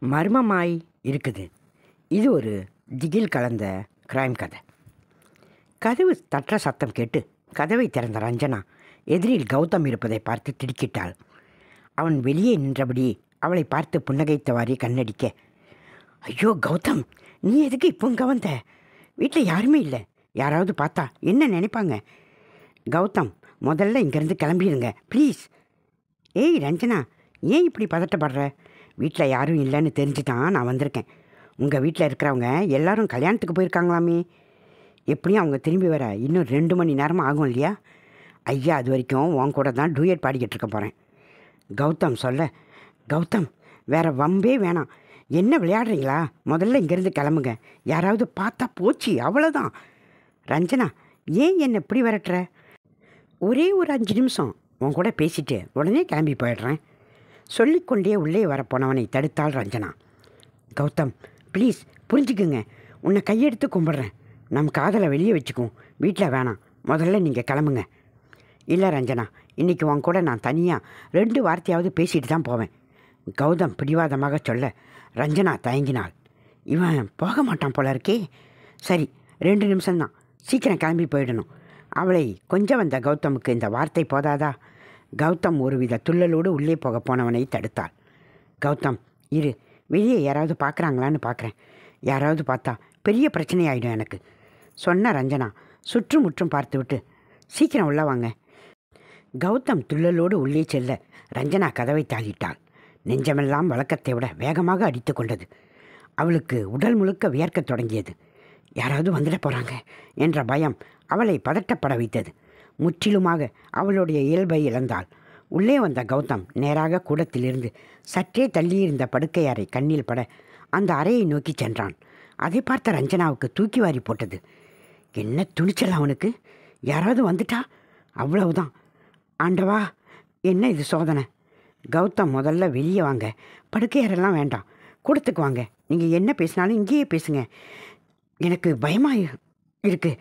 மர்மமாய் இருக்குது. இது ஒரு திகில் கலந்த கிரைம் கதை. கதவு தட்டுற சத்தம் கேட்டு கதவை திறந்த ரஞ்சனா எதிரில் கௌதம் இருப்பதை பார்த்து திடுக்கிட்டாள். அவன் வெளியே நின்றபடி அவளை பார்த்து புன்னகைத்தவாறே கண்ணடிக்க, ஐயோ கௌதம், நீ எதுக்கு இப்போ இங்கே வந்த? வீட்டில் யாருமே இல்லை. யாராவது பார்த்தா என்ன நினைப்பாங்க? கௌதம், முதல்ல இங்கேருந்து கிளம்பிடுங்க ப்ளீஸ். ஏய் ரஞ்சனா, ஏன் இப்படி பதட்டப்படுற? வீட்டில் யாரும் இல்லைன்னு தெரிஞ்சு தான் நான் வந்திருக்கேன். உங்கள் வீட்டில் இருக்கிறவங்க எல்லாரும் கல்யாணத்துக்கு போயிருக்காங்களாமே. எப்படியும் அவங்க திரும்பி வர இன்னும் 2 மணி நேரமாக ஆகும் இல்லையா? ஐயா, அது வரைக்கும் உன் கூட தான் டூயட் பாடிக்கிட்டு இருக்க போகிறேன். கௌதம் சொல்ல, கௌதம் வேறு வம்பே வேணாம். என்ன விளையாடுறீங்களா? முதல்ல இங்கேருந்து கிளம்புங்க. யாராவது பார்த்தா போச்சு, அவ்வளோதான். ரஞ்சனா, ஏன் என்னை இப்படி விரட்டுற? ஒரே ஒரு 5 நிமிஷம் உன் கூட பேசிட்டு உடனே கிளம்பி போயிடுறேன். சொல்லிக்கொண்டே உள்ளே வரப்போனவனை தடுத்தாள் ரஞ்சனா. கௌதம் ப்ளீஸ் புரிஞ்சுக்குங்க, உன்னை கையெடுத்து கும்பிட்றேன். நம் காதலை வெளியே வச்சுக்குவோம். வீட்டில் வேணாம், முதல்ல நீங்கள் கிளம்புங்க. இல்லை ரஞ்சனா, இன்றைக்கி உன் கூட நான் தனியாக 2 வார்த்தையாவது பேசிட்டு தான் போவேன். கௌதம் பிடிவாதமாக சொல்ல ரஞ்சனா தயங்கினாள். இவன் போக மாட்டான் போல இருக்கே. சரி, 2 நிமிஷம்தான், சீக்கிரம் கிளம்பி போயிடணும். அவளை கொஞ்சம் வந்த கௌதமுக்கு இந்த வார்த்தை போதாதா? கௌதம் ஒருவித துள்ளலோடு உள்ளே போக போனவனை தடுத்தாள். கௌதம் இரு, வெளியே யாராவது பார்க்குறாங்களான்னு பார்க்குறேன். யாராவது பார்த்தா பெரிய பிரச்சனை ஆகிடும் எனக்கு, சொன்ன ரஞ்சனா சுற்றுமுற்றும் பார்த்துவிட்டு, சீக்கிரம் உள்ள வாங்க. கௌதம் துள்ளலோடு உள்ளே செல்ல ரஞ்சனா கதவை தாளிட்டாள். நெஞ்சமெல்லாம் வழக்கத்தை விட வேகமாக அடித்து கொண்டது. அவளுக்கு உடல் முழுக்க வியர்க்கத் தொடங்கியது. யாராவது வந்துட போகிறாங்க என்ற பயம் அவளை பதட்டப்பட வைத்தது. முற்றிலுமாக அவளுடைய இயல்பை இழந்தாள். உள்ளே வந்த கௌதம் நேராக கூடத்திலிருந்து சற்றே தள்ளியிருந்த படுக்கை அறை கண்ணில் பட அந்த அறையை நோக்கி சென்றான். அதை பார்த்த ரஞ்சனாவுக்கு தூக்கி வாரி போட்டது. என்ன துணிச்சல் அவனுக்கு! யாராவது வந்துட்டா அவ்வளவுதான். ஆண்டவா, என்ன இது சோதனை! கௌதம், முதல்ல வெளியே வாங்க. படுக்கை அறையெல்லாம் வேண்டாம், கூடத்துக்கு வாங்க. நீங்கள் என்ன பேசினாலும் இங்கேயே பேசுங்க, எனக்கு பயமாக இருக்கு.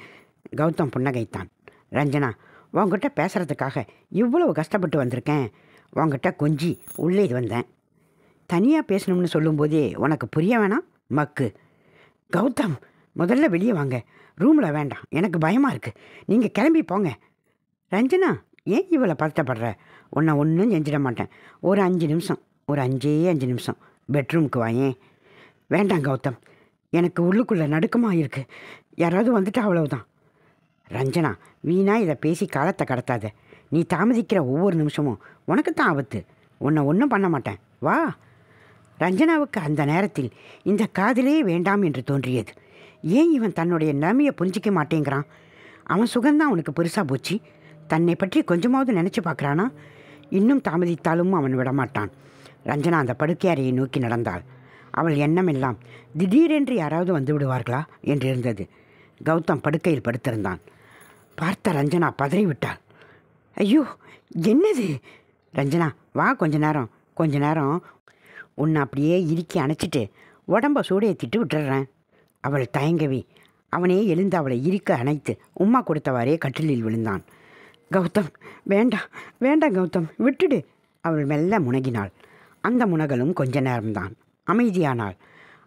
கௌதம் புன்னகைத்தான். ரஞ்சனா, உங்ககிட்ட பேசுகிறதுக்காக இவ்வளவு கஷ்டப்பட்டு வந்திருக்கேன். உங்ககிட்ட கொஞ்சி உள்ளே வந்தேன். தனியாக பேசணும்னு சொல்லும்போதே உனக்கு புரிய வேணாம் மக்கு. கௌதம், முதல்ல வெளியே வாங்க. ரூமில் வேண்டாம், எனக்கு பயமாக இருக்குது. நீங்கள் கிளம்பி போங்க. ரஞ்சனா, ஏன் இவளை பதட்டப்படுற? உன்னை ஒன்றும் செஞ்சிட மாட்டேன். ஒரு 5 நிமிஷம், ஒரு 5 நிமிஷம் பெட்ரூமுக்கு வாயேன். வேண்டாம் கௌதம், எனக்கு உள்ளுக்குள்ளே நடுக்கமாக இருக்குது. யாராவது வந்துட்டா அவ்வளவுதான். ரஞ்சனா, வீணா இதை பேசி காலத்தை கடத்தாத. நீ தாமதிக்கிற ஒவ்வொரு நிமிஷமும் உனக்கு தான் ஆபத்து. உன்னை ஒன்றும் பண்ண மாட்டேன், வா. ரஞ்சனாவுக்கு அந்த நேரத்தில் இந்த காதலே வேண்டாம் என்று தோன்றியது. ஏன் இவன் தன்னுடைய நிலைமையை புரிஞ்சிக்க மாட்டேங்கிறான்? அவன் சுகந்தான் அவனுக்கு பெருசாக போச்சு. தன்னை பற்றி கொஞ்சமாவது நினச்சி பார்க்குறானா? இன்னும் தாமதித்தாலும் அவன் விடமாட்டான். ரஞ்சனா அந்த படுக்கை அறையை நோக்கி நடந்தாள். அவள் எண்ணம் எல்லாம் திடீரென்று யாராவது வந்து விடுவார்களா என்று இருந்தது. கௌதம் படுக்கையில் படுத்திருந்தான். பார்த்த ரஞ்சனா பதறிவிட்டாள். ஐயோ, என்னது? ரஞ்சனா, வா, கொஞ்ச நேரம் உன்னை அப்படியே இறுக்கி அணைச்சிட்டு உடம்ப சூடேற்றிட்டு விட்டுடுறேன். அவள் தயங்கவே அவனே எழுந்து அவளை இறுக்க அணைத்து உம்மா கொடுத்தவாறே கட்டிலில் விழுந்தான். கௌதம், வேண்டாம் கௌதம், விட்டுடு. அவள் மெல்ல முனகினாள். அந்த முனகலும் கொஞ்ச நேரம்தான். அமைதியானாள்.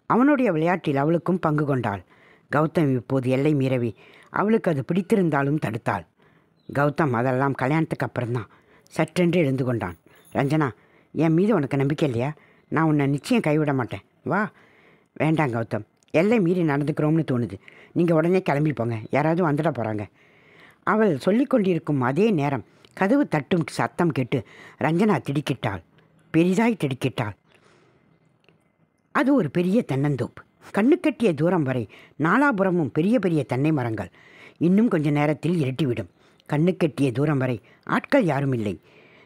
அவனுடைய விளையாட்டில் அவளுக்கும் பங்கு கொண்டாள். கௌதம் இப்போது எல்லை மீறவே அவளுக்கு அது பிடித்திருந்தாலும் தடுத்தாள். கௌதம், அதெல்லாம் கல்யாணத்துக்கு அப்புறம்தான். சற்றென்று எழுந்து கொண்டான். ரஞ்சனா, என் மீது உனக்கு நம்பிக்கை இல்லையா? நான் உன்னை நிச்சயம் கைவிட மாட்டேன், வா. வேண்டாம் கௌதம், எல்லை மீறி நடந்துக்கிறோம்னு தோணுது. நீங்கள் உடனே கிளம்பி போங்க, யாராவது வந்துட போகிறாங்க. அவள் சொல்லிக்கொண்டிருக்கும் அதே நேரம் கதவு தட்டும் சத்தம் கேட்டு ரஞ்சனா திடுக்கிட்டாள். பெரிதாய் திடுக்கிட்டாள். அது ஒரு பெரிய தென்னந்தோப்பு. கண்ணுக்கட்டிய தூரம் வரை நாலாபுறமும் பெரிய பெரிய தென்னை மரங்கள். இன்னும் கொஞ்ச நேரத்தில் இருட்டிவிடும். கண்ணுக்கட்டிய தூரம் வரை ஆட்கள் யாரும் இல்லை.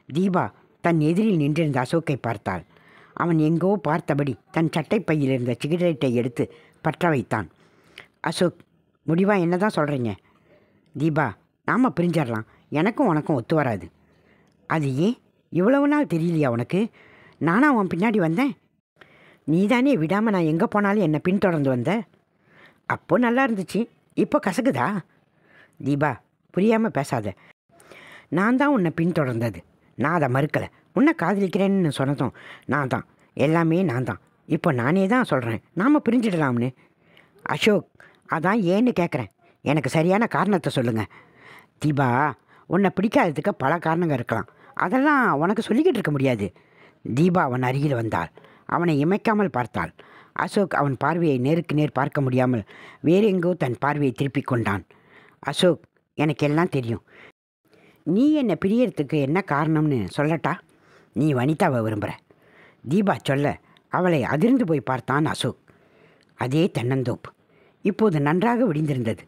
தீபா தன் எதிரில் நின்றிருந்த அசோக்கை பார்த்தாள். அவன் எங்கோ பார்த்தபடி தன் சட்டைப்பையில் இருந்த சிகரெட்டை எடுத்து பற்ற வைத்தான். அசோக், முடிவாக என்ன தான் சொல்கிறீங்க? தீபா, நாம் பிரிஞ்சிடலாம். எனக்கும் உனக்கும் ஒத்து வராது. அது ஏன்? இவ்வளவு நாள் தெரியலையா உனக்கு? நானா அவன் பின்னாடி வந்தேன்? நீதானே விடாமல் நான் எங்கே போனாலும் என்னை பின்தொடர்ந்து வந்த. அப்போ நல்லா இருந்துச்சு, இப்போ கசக்குதா? தீபா, புரியாமல் பேசாத. நான் தான் உன்னை பின்தொடர்ந்தது. நான் அதை மறுக்கலை. உன்னை காதலிக்கிறேன்னு சொன்னதும் நான் தான். எல்லாமே நான் தான். இப்போ நானே தான் சொல்கிறேன், நாம் பிரிஞ்சிடலாம்னு. அசோக், அதான் ஏன்னு கேட்குறேன். எனக்கு சரியான காரணத்தை சொல்லுங்கள். தீபா, உன்னை பிடிக்காததுக்கு பல காரணங்கள் இருக்கலாம். அதெல்லாம் உனக்கு சொல்லிக்கிட்டு இருக்க முடியாது. தீபா அவன் அருகில் வந்தாள். அவனை இமைக்காமல் பார்த்தாள். அசோக் அவன் பார்வையை நேருக்கு நேர் பார்க்க முடியாமல் வேறு எங்கோ தன் பார்வையை திருப்பிக் கொண்டான். அசோக், எனக்கு எல்லாம் தெரியும். நீ என்னை பிரியறதுக்கு என்ன காரணம்னு சொல்லட்டா? நீ வனிதாவை விரும்புகிற. தீபா சொல்ல அவளை அதிர்ந்து போய் பார்த்தான் அசோக். அதே தென்னந்தோப்பு இப்போது நன்றாக விடிந்திருந்தது.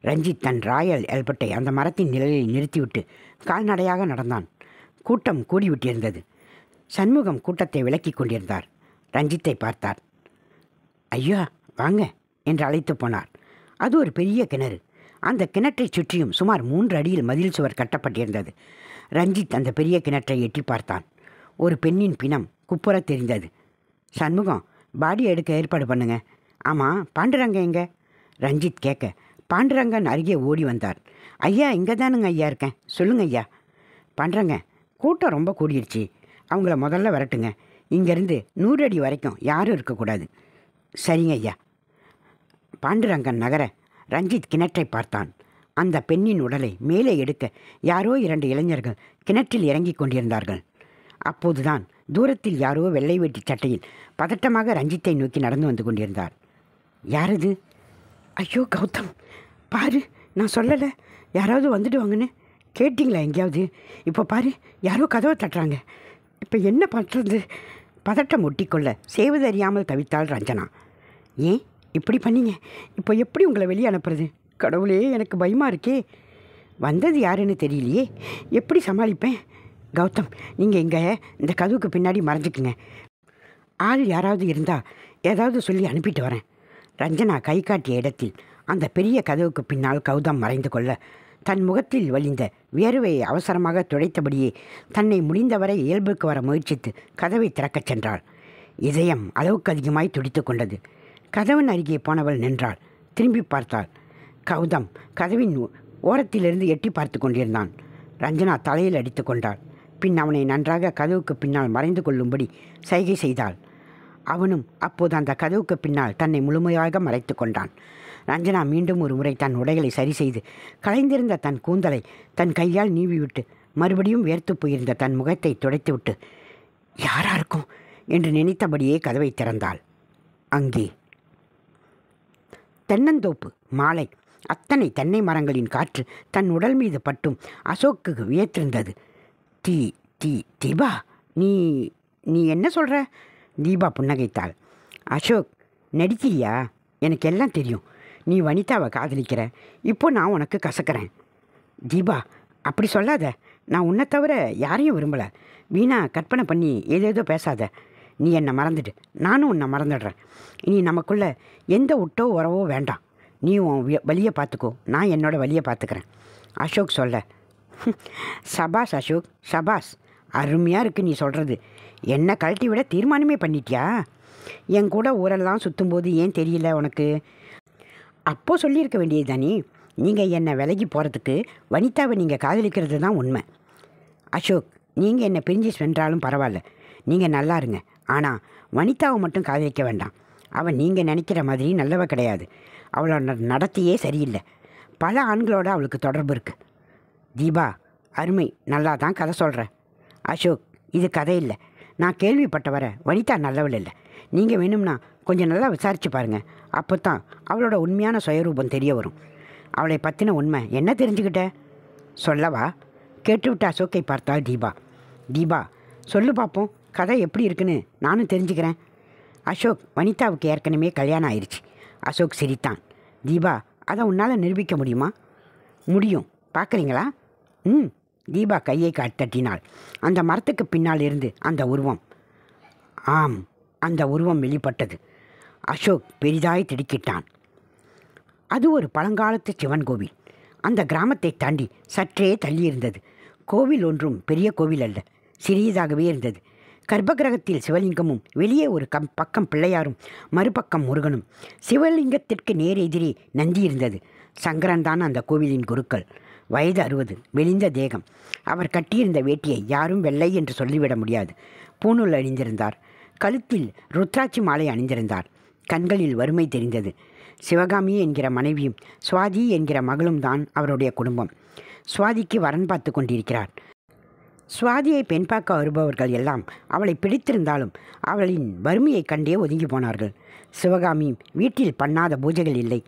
ரஞ்சித் தன் ராயல் எல்பர்ட்டை அந்த மரத்தின் நிழலில் நிறுத்திவிட்டு கால்நடையாக நடந்தான். கூட்டம் கூடிவிட்டிருந்தது. சண்முகம் கூட்டத்தை விலக்கி கொண்டிருந்தார். ரஞ்சித்தை பார்த்தார். ஐயா வாங்க என்று அழைத்து போனார். அது ஒரு பெரிய கிணறு. அந்த கிணற்றை சுற்றியும் சுமார் 3 அடியில் மதில் சுவர் கட்டப்பட்டிருந்தது. ரஞ்சித் அந்த பெரிய கிணற்றை எட்டி பார்த்தான். ஒரு பெண்ணின் பிணம் குப்புற தெரிந்தது. சண்முகம், பாடி எடுக்க ஏற்பாடு பண்ணுங்க. ஆமாம், பாண்டுரங்க எங்க? ரஞ்சித் கேட்க பாண்டுரங்கன் அருகே ஓடி வந்தார். ஐயா, இங்கே தானுங்க ஐயா இருக்கேன், சொல்லுங்க ஐயா. பாண்டுரங்க, கூட்டம் ரொம்ப கூடிடுச்சு, அவங்கள முதல்ல வரட்டுங்க. இங்கேருந்து 100 அடி வரைக்கும் யாரும் இருக்கக்கூடாது. சரிங்க ஐயா. பாண்டுரங்கன் நகர ரஞ்சித் கிணற்றை பார்த்தான். அந்த பெண்ணின் உடலை மேலே எடுக்க யாரோ 2 இளைஞர்கள் கிணற்றில் இறங்கி கொண்டிருந்தார்கள். அப்போதுதான் தூரத்தில் யாரோ வெள்ளை வேட்டி சட்டையில் பதட்டமாக ரஞ்சித்தை நோக்கி நடந்து வந்து கொண்டிருந்தார். யாரது? ஐயோ கௌதம், பாரு, நான் சொல்லலை யாராவது வந்துடுவாங்கன்னு. கேட்டிங்களா எங்கேயாவது? இப்போ பாரு, யாரோ கதவை தட்டுறாங்க. இப்போ என்ன பண்ணுறது? பதட்டம் ஒட்டிக்கொள்ள செய்வதறியாமல் தவித்தாள் ரஞ்சனா. ஏன் இப்படி பண்ணீங்க? இப்போ எப்படி உங்களை வெளியே அனுப்புறது? கடவுளே, எனக்கு பயமாக இருக்கே. வந்தது யாருன்னு தெரியலையே, எப்படி சமாளிப்பேன்? கௌதம், நீங்கள் இங்கே இந்த கதவுக்கு பின்னாடி மறைஞ்சிக்குங்க. ஆள் யாராவது இருந்தால் ஏதாவது சொல்லி அனுப்பிட்டு வரேன். ரஞ்சனா கை காட்டிய இடத்தில் அந்த பெரிய கதவுக்கு பின்னால் கௌதம் மறைந்து கொள்ள தன் முகத்தில் வழிந்த வியர்வையை அவசரமாக துடைத்தபடியே தன்னை முடிந்தவரை இயல்புக்கு வர முயற்சித்து கதவை திறக்கச் சென்றாள். இதயம் அளவுக்கு அதிகமாய் துடித்து கொண்டது. கதவின் அருகே போனவள் நின்றாள். திரும்பி பார்த்தாள். கௌதம் கதவின் ஓரத்திலிருந்து எட்டி பார்த்து கொண்டிருந்தான். ரஞ்சனா தலையில் அடித்து கொண்டாள். பின் அவனை நன்றாக கதவுக்கு பின்னால் மறைந்து கொள்ளும்படி சைகை செய்தாள். அவனும் அப்போது அந்த கதவுக்கு பின்னால் தன்னை முழுமையாக மறைத்து கொண்டான். ரஞ்சனா மீண்டும் ஒரு முறை தன் உடைகளை சரி செய்து கலைந்திருந்த தன் கூந்தலை தன் கையால் நீவிவிட்டு மறுபடியும் வேர்த்து போயிருந்த தன் முகத்தை துடைத்துவிட்டு யாரா இருக்கும் என்று நினைத்தபடியே கதவை திறந்தாள். அங்கே தென்னந்தோப்பு மாலை. அத்தனை தென்னை மரங்களின் காற்று தன் உடல் மீது பட்டும் அசோக்குக்கு வியத்திருந்தது. தீபா, நீ நீ என்ன சொல்கிற? தீபா புன்னகைத்தாள். அசோக், நடிக்கிறியா? எனக்கு எல்லாம் தெரியும். நீ வனிதாவை காதலிக்கிற. இப்போ நான் உனக்கு கசக்கிறேன். தீபா, அப்படி சொல்லாத. நான் உன்னை தவிர யாரையும் விரும்பலை. வீணா கற்பனை பண்ணி ஏதேதோ பேசாத. நீ என்னை மறந்துடு, நானும் உன்னை மறந்துடுறேன். இனி நமக்குள்ளே எந்த விட்டோ உறவோ வேண்டாம். நீ உன் வழியை பார்த்துக்கோ, நான் என்னோடய வழியை பார்த்துக்கிறேன். அசோக் சொல்ல. சபாஸ் அசோக், சபாஸ். அருமையாக இருக்குது நீ சொல்கிறது. என்னை கழட்டி விட தீர்மானமே பண்ணிட்டியா? என் கூட ஊரெல்லாம் சுற்றும்போது ஏன் தெரியல உனக்கு? அப்போது சொல்லியிருக்க வேண்டியது தானே. நீங்கள் என்னை விலகி போகிறதுக்கு வனிதாவை நீங்கள் காதலிக்கிறது தான் உண்மை. அசோக், நீங்கள் என்னை பிரிஞ்சு சென்றாலும் பரவாயில்ல, நீங்கள் நல்லா இருங்க. ஆனால் வனிதாவை மட்டும் காதலிக்க வேண்டாம். அவள் நீங்கள் நினைக்கிற மாதிரி நல்லவ கிடையாது. அவளோட நடத்தையே சரியில்லை. பல ஆண்களோட அவளுக்கு தொடர்பு இருக்குது. தீபா, அருமை, நல்லா தான் கதை சொல்கிறேன். அசோக், இது கதை இல்லை. நான் கேள்விப்பட்ட வர வனிதா நல்லவள் இல்லை. நீங்கள் வேணும்னா கொஞ்சம் நல்லா விசாரித்து பாருங்கள். அப்போ தான் அவளோட உண்மையான சுயரூபம் தெரிய வரும். அவளை பற்றின உண்மை என்ன தெரிஞ்சுக்கிட்ட? சொல்லவா? கேட்டுவிட்டு அசோக்கை பார்த்தாள் தீபா. தீபா, சொல்லு பார்ப்போம், கதை எப்படி இருக்குன்னு நானும் தெரிஞ்சுக்கிறேன். அசோக், வனிதாவுக்கு ஏற்கனவே கல்யாணம் ஆயிடுச்சு. அசோக் சிரித்தான். தீபா, அதை உன்னால் நிரூபிக்க முடியுமா? முடியும், பார்க்குறீங்களா? தீபா கையை தட்டினாள். அந்த மரத்துக்கு பின்னால் இருந்து அந்த உருவம். ஆம், அந்த உருவம் வெளிப்பட்டது. அசோக் பெரிதாய் திடுக்கிட்டான். அது ஒரு பழங்காலத்து சிவன் கோவில். அந்த கிராமத்தை தாண்டி சற்றே தள்ளியிருந்தது. கோவில் ஒன்றும் பெரிய கோவில் அல்ல, சிறியதாகவே இருந்தது. கர்ப்பகிரகத்தில் சிவலிங்கமும் வெளியே ஒரு பக்கம் பிள்ளையாரும் மறுபக்கம் முருகனும். சிவலிங்கத்திற்கு நேர் எதிரே நந்தி இருந்தது. சங்கரன் தான் அந்த கோவிலின் குருக்கள். வயது 60, மெலிந்த தேகம். அவர் கட்டியிருந்த வேட்டியை யாரும் வெள்ளை என்று சொல்லிவிட முடியாது. பூணூல் அணிந்திருந்தார். கழுத்தில் ருத்ராட்சி மாலை அணிந்திருந்தார். கண்களில் வறுமை தெரிந்தது. சிவகாமி என்கிற மனைவியும் சுவாதி என்கிற மகளும் தான் அவருடைய குடும்பம். சுவாதிக்கு வரன் பார்த்து கொண்டிருக்கிறார். சுவாதியை பெண் பார்க்க வருபவர்கள் எல்லாம் அவளை பிடித்திருந்தாலும் அவளின் வறுமையை கண்டே ஒதுங்கி போனார்கள். சிவகாமி வீட்டில் பண்ணாத பூஜைகள் இல்லை.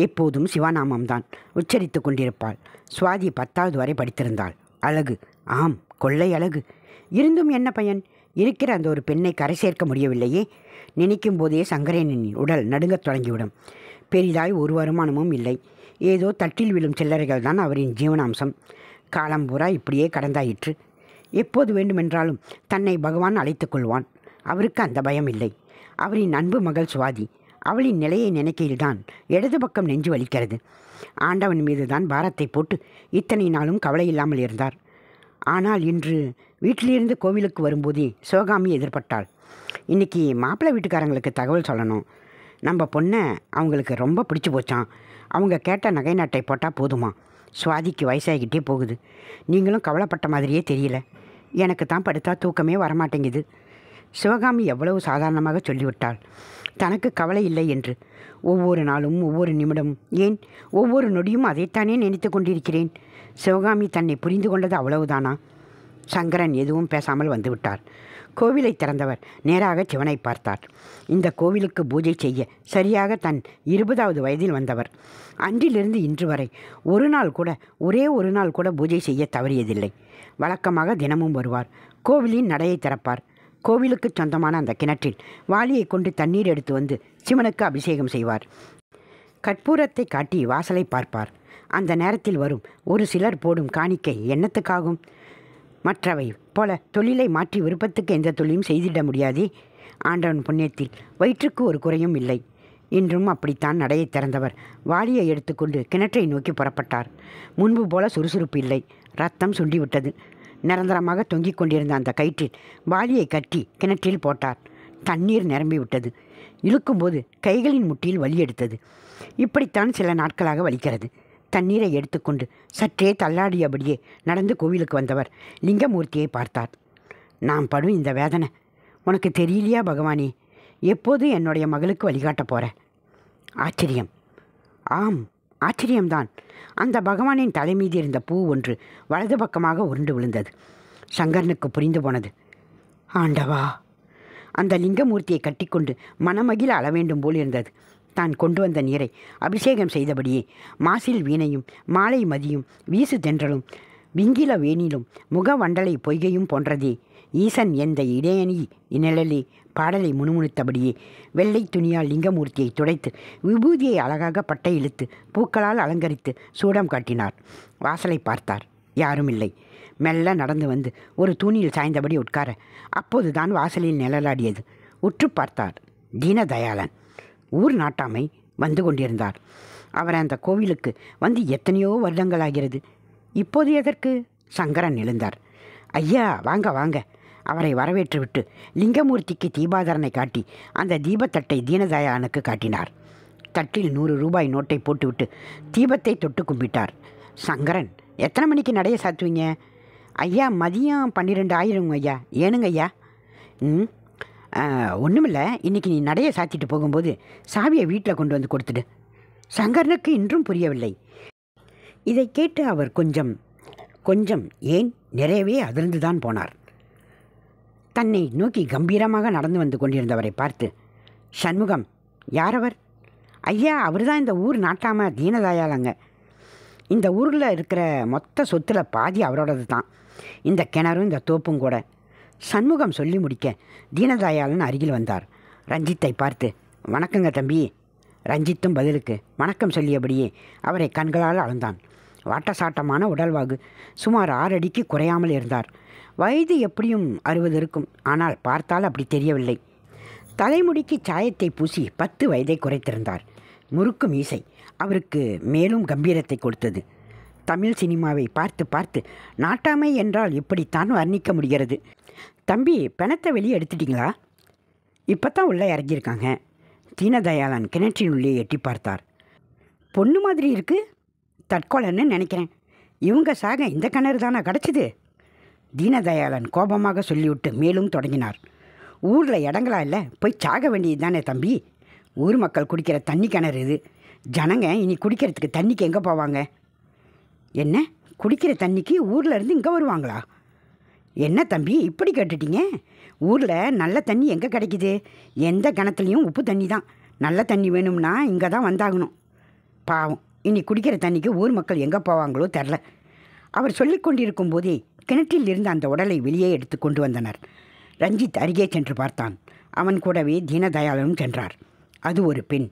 எப்போதும் சிவநாமம்தான் உச்சரித்து கொண்டிருப்பாள். சுவாதி 10வது வரை படித்திருந்தாள். அழகு, ஆம், கொள்ளை அழகு. இருந்தும் என்ன பயன்? இருக்கிற அந்த ஒரு பெண்ணை கரை சேர்க்க முடியவில்லையே. நினைக்கும் போதே சங்கரனின் உடல் நடுங்கத் தொடங்கிவிடும். பெரிதாய் ஒரு வருமானமும் இல்லை. ஏதோ தட்டில் விழும் சில்லறைகள் தான் அவரின் ஜீவனாம்சம். காலம்பூரா இப்படியே கடந்தாயிற்று. எப்போது வேண்டுமென்றாலும் தன்னை பகவான் அழைத்து கொள்வான். அவருக்கு அந்த பயம் இல்லை. அவரின் அன்பு மகள் சுவாதி. அவளின் நிலையை நினைக்கையில்தான் இடது பக்கம் நெஞ்சு வலிக்கிறது. ஆண்டவன் மீது தான் பாரத்தை போட்டு இத்தனை நாளும் கவலை இல்லாமல் இருந்தார். ஆனால் இன்று வீட்டிலிருந்து கோவிலுக்கு வரும்போதே சிவகாமி எதிர்பட்டாள். இன்றைக்கி மாப்பிள்ளை வீட்டுக்காரங்களுக்கு தகவல் சொல்லணும். நம்ம பொண்ணை அவங்களுக்கு ரொம்ப பிடிச்சி போச்சான். அவங்க கேட்ட நகை நட்டை போட்டால் போதுமா? சுவாதிக்கு வயசாகிக்கிட்டே போகுது. நீங்களும் கவலைப்பட்ட மாதிரியே தெரியல. எனக்கு தான் படுத்தா தூக்கமே வரமாட்டேங்குது. சிவகாமி எவ்வளவு சாதாரணமாக சொல்லிவிட்டாள். தனக்கு கவலை இல்லை என்று. ஒவ்வொரு நாளும், ஒவ்வொரு நிமிடமும், ஏன் ஒவ்வொரு நொடியும் அதைத்தானே நினைத்து கொண்டிருக்கிறேன். சிவகாமி தன்னை புரிந்து கொண்டது அவ்வளவுதானா? சங்கரன் எதுவும் பேசாமல் வந்துவிட்டார். கோவிலை திறந்தவர் நேராக சிவனை பார்த்தார். இந்த கோவிலுக்கு பூஜை செய்ய சரியாக தன் 20வது வயதில் வந்தவர். அன்றிலிருந்து இன்று வரை ஒரே ஒரு நாள் கூட பூஜை செய்ய தவறியதில்லை. வழக்கமாக தினமும் வருவார். கோவிலின் நடையை திறப்பார். கோவிலுக்கு சொந்தமான அந்த கிணற்றில் வாளியை கொண்டு தண்ணீர் எடுத்து வந்து சிவனுக்கு அபிஷேகம் செய்வார். கற்பூரத்தை காட்டி வாசலை பார்ப்பார். அந்த நேரத்தில் வரும் ஒரு சிலர் போடும் காணிக்கை என்னத்துக்காகும்? மற்றவை போல தொழிலை மாற்றி விருப்பத்துக்கு எந்த தொழிலும் செய்திட முடியாதே. ஆண்டவன் புண்ணியத்தில் வயிற்றுக்கு ஒரு குறையும் இல்லை. இன்றும் அப்படித்தான் நடையை திறந்தவர் வாளியை எடுத்துக்கொண்டு கிணற்றை நோக்கி புறப்பட்டார். முன்பு போல சுறுசுறுப்பு இல்லை. ரத்தம் சுண்டிவிட்டது. நிரந்தரமாக தொங்கிக் கொண்டிருந்த அந்த கயிற்றில் வாளியை கட்டி கிணற்றில் போட்டார். தண்ணீர் நிரம்பிவிட்டது. இழுக்கும்போது கைகளின் முட்டியில் வலி எடுத்தது. இப்படித்தான் சில நாட்களாக வலிக்கிறது. தண்ணீரை எடுத்துக்கொண்டு சற்றே தள்ளாடியபடியே நடந்து கோவிலுக்கு வந்தவர் லிங்கமூர்த்தியை பார்த்தார். நான் படும் இந்த வேதனை உனக்கு தெரியலையா பகவானே? எப்போது என்னுடைய மகளுக்கு வழிகாட்ட போகிற? ஆச்சரியம். ஆம், ஆச்சரியம்தான். அந்த பகவானின் தலை மீது இருந்த பூ ஒன்று வலது பக்கமாக உருண்டு விழுந்தது. சங்கரனுக்கு புரிந்து போனது. ஆண்டவா! அந்த லிங்கமூர்த்தியை கட்டிக்கொண்டு மனமகிழ அள வேண்டும் போல் இருந்தது. தான் கொண்டு வந்த நீரை அபிஷேகம் செய்தபடியே மாசில் வீணையும் மாலை மதியும் வீசு தென்றலும் விங்கில வேணிலும் முகவண்டலை பொய்கையும் போன்றதே. ஈசன் எந்த இடையணி நிழலே பாடலை முணுமுணுத்தபடியே வெள்ளை துணியால் லிங்கமூர்த்தியை துடைத்து விபூதியை அழகாக பட்டை இழுத்து பூக்களால் அலங்கரித்து சூடம் காட்டினார். வாசலை பார்த்தார். யாரும் இல்லை. மெல்ல நடந்து வந்து ஒரு தூணில் சாய்ந்தபடி உட்கார அப்போதுதான் வாசலில் நிழலாடியது. உற்று பார்த்தார். தீனதயாளன் ஊர் நாட்டாமை வந்து கொண்டிருந்தார். அவர் அந்த கோவிலுக்கு வந்து எத்தனையோ வருடங்களாகிறது. இப்போது எதற்கு? சங்கரன் எழுந்தார். ஐயா, வாங்க வாங்க. அவரை வரவேற்றுவிட்டு லிங்கமூர்த்திக்கு தீபாதரனை காட்டி அந்த தீபத்தட்டை தீனதயாளனுக்கு காட்டினார். தட்டில் 100 ரூபாய் நோட்டை போட்டுவிட்டு தீபத்தை தொட்டு கும்பிட்டார். சங்கரன், எத்தனை மணிக்கு நடைய சாத்துவீங்க? ஐயா, மதியம் 12,000 ஐயா. ஏனுங்க ஐயா? ஒன்றுமில்ல, இன்றைக்கி நீ நடைய சாத்திட்டு போகும்போது சாவியை வீட்டில் கொண்டு வந்து கொடுத்துடு. சங்கரனுக்கு இன்றும் புரியவில்லை. இதை கேட்டு அவர் கொஞ்சம் ஏன் நிறையவே அதிர்ந்துதான் போனார். தன்னை நோக்கி கம்பீரமாக நடந்து வந்து கொண்டிருந்தவரை பார்த்து, சண்முகம், யாரவர்? ஐயா, அவர் தான் இந்த ஊர் நாட்டாம தீனதயாளங்க. இந்த ஊரில் இருக்கிற மொத்த சொத்தில் பாதி அவரோடது தான். இந்த கிணறும் இந்த தோப்பும் கூட. சண்முகம் சொல்லி முடிக்க தீனதயாளன் அருகில் வந்தார். ரஞ்சித்தை பார்த்து, வணக்கங்க தம்பி. ரஞ்சித்தும் பதிலுக்கு வணக்கம் சொல்லியபடியே அவரை கண்களால் அளந்தான். வாட்டசாட்டமான உடல்வாகு. சுமார் 6 அடிக்கு குறையாமல் இருந்தார். வயது எப்படியும் 60 இருக்கும். ஆனால் பார்த்தால் அப்படி தெரியவில்லை. தலைமுடிக்கு சாயத்தை பூசி 10 வயதை குறைத்திருந்தார். முறுக்கு மீசை அவருக்கு மேலும் கம்பீரத்தை கொடுத்தது. தமிழ் சினிமாவை பார்த்து பார்த்து நாட்டாமை என்றால் இப்படித்தான் வர்ணிக்க முடிகிறது. தம்பி, பிணத்தை வெளியே எடுத்துட்டிங்களா? இப்போ தான் உள்ளே இறங்கியிருக்காங்க. தீனதயாளன் கிணற்றின் உள்ளே எட்டி பார்த்தார். பொண்ணு மாதிரி இருக்கு. தற்கொலைன்னு நினைக்கிறேன். இவங்க சாக இந்த கிணறு தானே கிடச்சிது? தீனதயாளன் கோபமாக சொல்லிவிட்டு மேலும் தொடங்கினார். ஊரில் இடங்களா இல்லை, போய் சாக வேண்டியது தானே தம்பி. ஊர் மக்கள் குடிக்கிற தண்ணி கிணறு இது. ஜனங்க இனி குடிக்கிறதுக்கு தண்ணிக்கு எங்கே போவாங்க? என்ன, குடிக்கிற தண்ணிக்கு ஊரில் இருந்து இங்கே வருவாங்களா? என்ன தம்பி இப்படி கேட்டுட்டீங்க? ஊரில் நல்ல தண்ணி எங்கே கிடைக்குது? எந்த கிணத்துலேயும் உப்பு தண்ணி தான். நல்ல தண்ணி வேணும்னா இங்கே தான் வந்தாகணும். பாவம், இனி குடிக்கிற தண்ணிக்கு ஊர் மக்கள் எங்கே போவாங்களோ தெரில. அவர் சொல்லி கொண்டிருக்கும் போதே கிணற்றில் இருந்த அந்த உடலை வெளியே எடுத்து கொண்டு வந்தனர். ரஞ்சித் அருகே சென்று பார்த்தான். அவன் கூடவே தீனதயாளனும் சென்றார். அது ஒரு பெண்,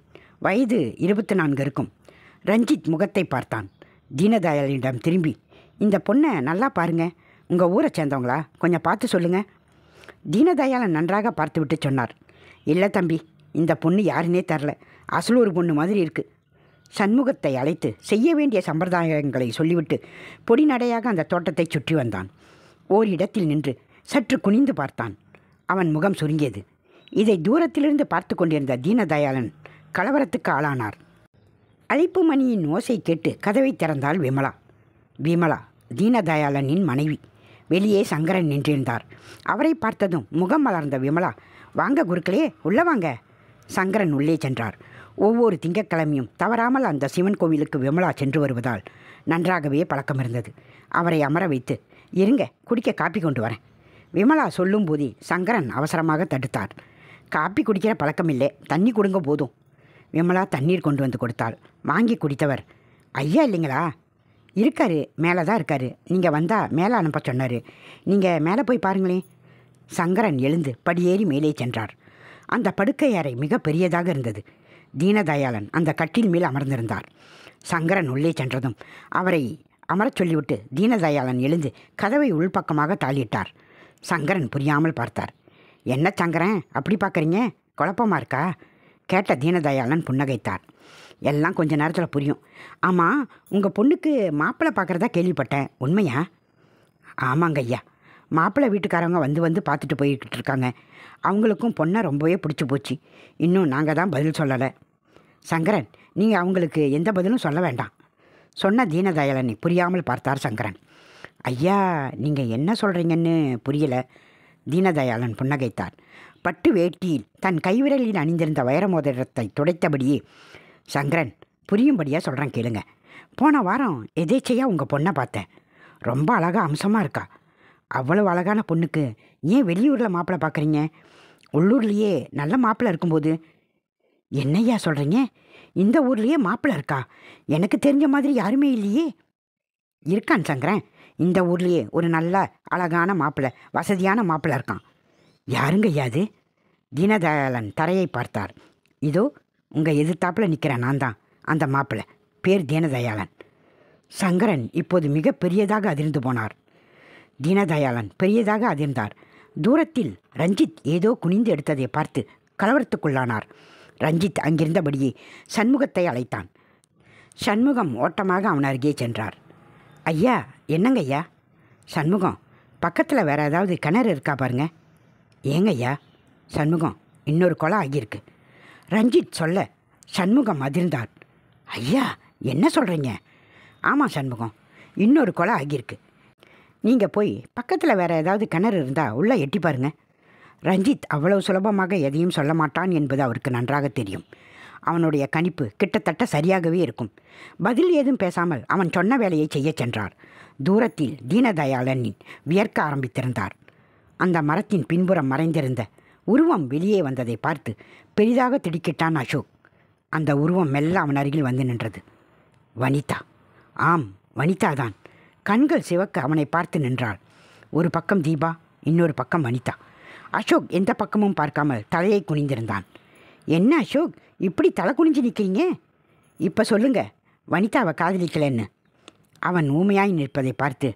வயது 24 இருக்கும். ரஞ்சித் முகத்தை பார்த்தான். தீனதயாளனிடம் திரும்பி, இந்த பொண்ணை நல்லா பாருங்க, உங்கள் ஊரை சேர்ந்தவங்களா? கொஞ்சம் பார்த்து சொல்லுங்கள். தீனதயாளன் நன்றாக பார்த்துவிட்டு சொன்னார், இல்லை தம்பி, இந்த பொண்ணு யாருன்னே தெரில, அசலூர் பொண்ணு மாதிரி இருக்குது. சண்முகத்தை அழைத்து செய்ய வேண்டிய சம்பிரதாயங்களை சொல்லிவிட்டு பொடிநடையாக அந்த தோட்டத்தை சுற்றி வந்தான். ஓரிடத்தில் நின்று சற்று குனிந்து பார்த்தான். அவன் முகம் சுருங்கியது. இதை தூரத்திலிருந்து பார்த்து கொண்டிருந்த தீனதயாளன் கலவரத்துக்கு ஆளானார். அழைப்பு மணியின் ஓசை கேட்டு கதவை திறந்தாள் விமலா. விமலா தீனதயாளனின் மனைவி. வெளியே சங்கரன் நின்றிருந்தார். அவரை பார்த்ததும் முகம் மலர்ந்த விமலா, வாங்க குருக்களே, உள்ள வாங்க. சங்கரன் உள்ளே சென்றார். ஒவ்வொரு திங்கட்கிழமையும் தவறாமல் அந்த சிவன் கோவிலுக்கு விமலா சென்று வருவதால் நன்றாகவே பழக்கம் இருந்தது. அவரை அமர வைத்து, இருங்க, குடிக்க காப்பி கொண்டு வரேன். விமலா சொல்லும் போதே சங்கரன் அவசரமாக தடுத்தார். காப்பி குடிக்கிற பழக்கம் இல்லை, தண்ணி கொடுங்க போதும். விமலா தண்ணீர் கொண்டு வந்து கொடுத்தாள். வாங்கி குடித்தவர், ஐயா இல்லைங்களா? இருக்காரு, மேலே தான் இருக்காரு. நீங்கள் வந்தால் மேலே அனுப்ப சொன்னார். நீங்கள் மேலே போய் பாருங்களேன். சங்கரன் எழுந்து படியேறி மேலே சென்றார். அந்த படுக்கை அறை மிக பெரியதாக இருந்தது. தீனதயாளன் அந்த கட்டில் மேல் அமர்ந்திருந்தார். சங்கரன் உள்ளே சென்றதும் அவரை அமரச் சொல்லிவிட்டு தீனதயாளன் எழுந்து கதவை உள்பக்கமாக தாளிட்டார். சங்கரன் புரியாமல் பார்த்தார். என்ன சங்கரன் அப்படி பார்க்குறீங்க? குழப்பமாக இருக்கா? கேட்ட தீனதயாளன் புன்னகைத்தார். எல்லாம் கொஞ்ச நேரத்தில் புரியும். ஆமாம், உங்கள் பொண்ணுக்கு மாப்பிள்ளை பார்க்குறதா கேள்விப்பட்டேன், உண்மையா? ஆமாங்க ஐயா, மாப்பிள்ளை வீட்டுக்காரவங்க வந்து வந்து பார்த்துட்டு போய்கிட்டு இருக்காங்க. அவங்களுக்கும் பொண்ணை ரொம்பவே பிடிச்சி போச்சு. இன்னும் நாங்கள் தான் பதில் சொல்லலை. சங்கரன், நீங்கள் அவங்களுக்கு எந்த பதிலும் சொல்ல வேண்டாம். சொன்ன தீனதயாளனை புரியாமல் பார்த்தார் சங்கரன். ஐயா, நீங்கள் என்ன சொல்கிறீங்கன்னு புரியலை. தீனதயாளன் புன்னகைத்தார். பட்டு வேட்டியில் தன் கைவிரலில் அணிந்திருந்த வைரமோதிரத்தை துடைத்தபடியே, சங்கரன், புரியும்படியாக சொல்கிறேன் கேளுங்க. போன வாரம் எதேச்சையாக உங்கள் பொண்ணை பார்த்தேன். ரொம்ப அழகாக அம்சமாக இருக்கா. அவ்வளவு அழகான பொண்ணுக்கு ஏன் வெளியூரில் மாப்பிள்ளை பார்க்குறீங்க? உள்ளூர்லேயே நல்ல மாப்பிள்ளை இருக்கும்போது. என்னையா சொல்கிறீங்க? இந்த ஊர்லேயே மாப்பிள்ளை இருக்கா? எனக்கு தெரிஞ்ச மாதிரி யாருமே இல்லையே. இருக்கான் சங்கரன், இந்த ஊர்லேயே ஒரு நல்ல அழகான மாப்பிள்ளை, வசதியான மாப்பிள்ளை இருக்கான். யாருங்க ஐயாது? தீனதயாளன் தரையை பார்த்தார். இதோ உங்கள் எதிர்த்தாப்பில் நிற்கிற நான் தான் அந்த மாப்பிள்ளை. பேர் தீனதயாளன். சங்கரன் இப்போது மிக பெரியதாக அதிர்ந்து போனார். தீனதயாளன் பெரியதாக அதிர்ந்தார். தூரத்தில் ரஞ்சித் ஏதோ குனிந்து எடுத்ததை பார்த்து கலவரத்துக்குள்ளானார். ரஞ்சித் அங்கிருந்தபடியே சண்முகத்தை அழைத்தான். சண்முகம் ஓட்டமாக அவன் அருகே சென்றார். ஐயா, என்னங்க ஐயா? சண்முகம், பக்கத்தில் வேறு ஏதாவது கிணறு இருக்கா பாருங்க. ஏங்க ஐயா? சண்முகம், இன்னொரு கொலை ஆகியிருக்கு. ரஞ்சித் சொல்ல சண்முகம் அதிர்ந்தார். ஐயா, என்ன சொல்கிறீங்க? ஆமாம் சண்முகம், இன்னொரு கொலை ஆகியிருக்கு. நீங்கள் போய் பக்கத்தில் வேறு ஏதாவது கிணறு இருந்தால் உள்ளே எட்டி பாருங்க. ரஞ்சித் அவ்வளவு சுலபமாக எதையும் சொல்ல மாட்டான் என்பது அவருக்கு நன்றாக தெரியும். அவனுடைய கணிப்பு கிட்டத்தட்ட சரியாகவே இருக்கும். பதில் ஏதும் பேசாமல் அவன் சொன்ன வேலையை செய்ய சென்றார். தூரத்தில் தீனதயாளனின் வியர்க்க ஆரம்பித்திருந்தார். அந்த மரத்தின் பின்புறம் மறைந்திருந்த உருவம் வெளியே வந்ததை பார்த்து பெரிதாக திடுக்கிட்டான் அசோக். அந்த உருவம் மெல்ல அவன் அருகில் வந்து நின்றது. வனிதா. ஆம், வனிதா தான். கண்கள் சிவக்க அவனை பார்த்து நின்றாள். ஒரு பக்கம் தீபா, இன்னொரு பக்கம் வனிதா. அசோக் எந்த பக்கமும் பார்க்காமல் தலையை குனிந்திருந்தான். என்ன அசோக், இப்படி தலை குனிஞ்சு நிற்கிறீங்க? இப்போ சொல்லுங்க, வனிதாவை காதலிக்கலன்னு. அவன் ஊமையாய் நிற்பதை பார்த்து,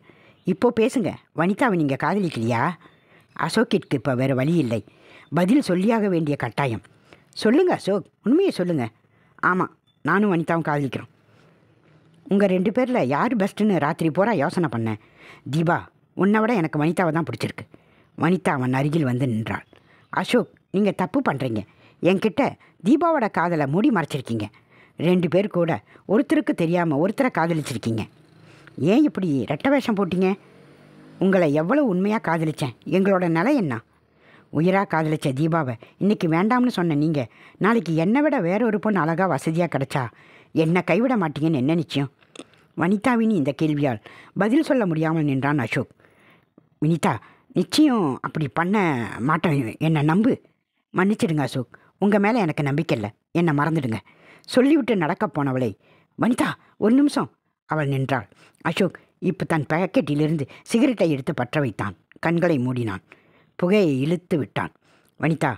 இப்போ பேசுங்க, வனிதாவை நீங்கள் காதலிக்கலையா? அசோக்கிற்கு இப்போ வேறு வழி இல்லை. பதில் சொல்லியாக வேண்டிய கட்டாயம். சொல்லுங்க அசோக், உண்மையை சொல்லுங்க. ஆமாம், நானும் வனிதாவும் காதலிக்கிறோம். உங்கள் 2 பேரில் யார் பெஸ்ட்டுன்னு ராத்திரி பூரா யோசனை பண்ணேன். தீபா, உன்னை விட எனக்கு வனிதாவை தான் பிடிச்சிருக்கு. வனிதா அவன் அருகில் வந்து நின்றாள். அசோக், நீங்கள் தப்பு பண்ணுறீங்க. என்கிட்ட தீபாவோட காதலை மூடி மறைச்சிருக்கீங்க. 2 பேர் கூட ஒருத்தருக்கு தெரியாமல் ஒருத்தரை காதலிச்சிருக்கீங்க. ஏன் இப்படி ரெட்டை வேஷம் போட்டீங்க? உங்களை எவ்வளோ உண்மையாக காதலித்தேன். எங்களோட நிலை என்ன? உயிராக காதலிச்ச தீபாவை இன்றைக்கி வேண்டாம்னு சொன்ன நீங்கள் நாளைக்கு என்னை விட வேற ஒரு பொண்ணு அழகாக வசதியாக கிடச்சா என்னை கைவிட மாட்டீங்கன்னு என்ன நிச்சயம்? வனிதாவின் இந்த கேள்வியால் பதில் சொல்ல முடியாமல் நின்றான் அசோக். வினிதா, நிச்சயம் அப்படி பண்ண மாட்டேன், என்னை நம்பு. மன்னிச்சிடுங்க அசோக், உங்கள் மேலே எனக்கு நம்பிக்கை இல்லை, என்னை மறந்துடுங்க. சொல்லிவிட்டு நடக்க போனவளை, வனிதா ஒரு நிமிஷம். அவள் நின்றாள். அசோக் இப்போ தன் பாக்கெட்டிலிருந்து சிகரெட்டை எடுத்து பற்ற வைத்தான். கண்களை மூடினான். புகையை இழுத்து விட்டான். வனிதா,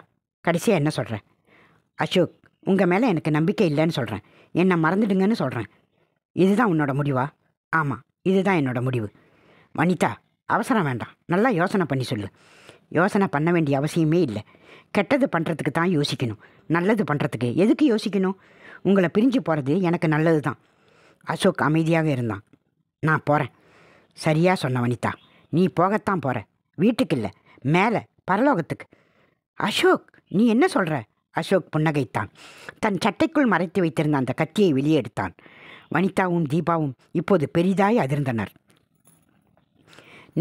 கடைசியாக என்ன சொல்கிறேன்? அசோக், உங்கள் மேலே எனக்கு நம்பிக்கை இல்லைன்னு சொல்கிறேன், என்னை மறந்துடுங்கன்னு சொல்கிறேன். இதுதான் உன்னோட முடிவா? ஆமாம், இதுதான் என்னோட முடிவு. வனிதா, அவசரம் வேண்டாம், நல்லா யோசனை பண்ணி சொல்லு. யோசனை பண்ண வேண்டிய அவசியமே இல்லை. கெட்டது பண்ணுறதுக்கு தான் யோசிக்கணும், நல்லது பண்ணுறதுக்கு எதுக்கு யோசிக்கணும்? உங்களை பிரிஞ்சு போகிறது எனக்கு நல்லது தான். அசோக் அமைதியாக இருந்தான். நான் போகிறேன். சரியாக சொன்ன வனிதா, நீ போகத்தான் போகிற. வீட்டுக்கு இல்லை, மேலே பரலோகத்துக்கு. அசோக், நீ என்ன சொல்கிற? அசோக் புன்னகைத்தான். தன் சட்டைக்குள் மறைத்து வைத்திருந்த அந்த கத்தியை வெளியே எடுத்தான். வனிதாவும் தீபாவும் இப்போது பெரிதாய் அதிர்ந்தனர்.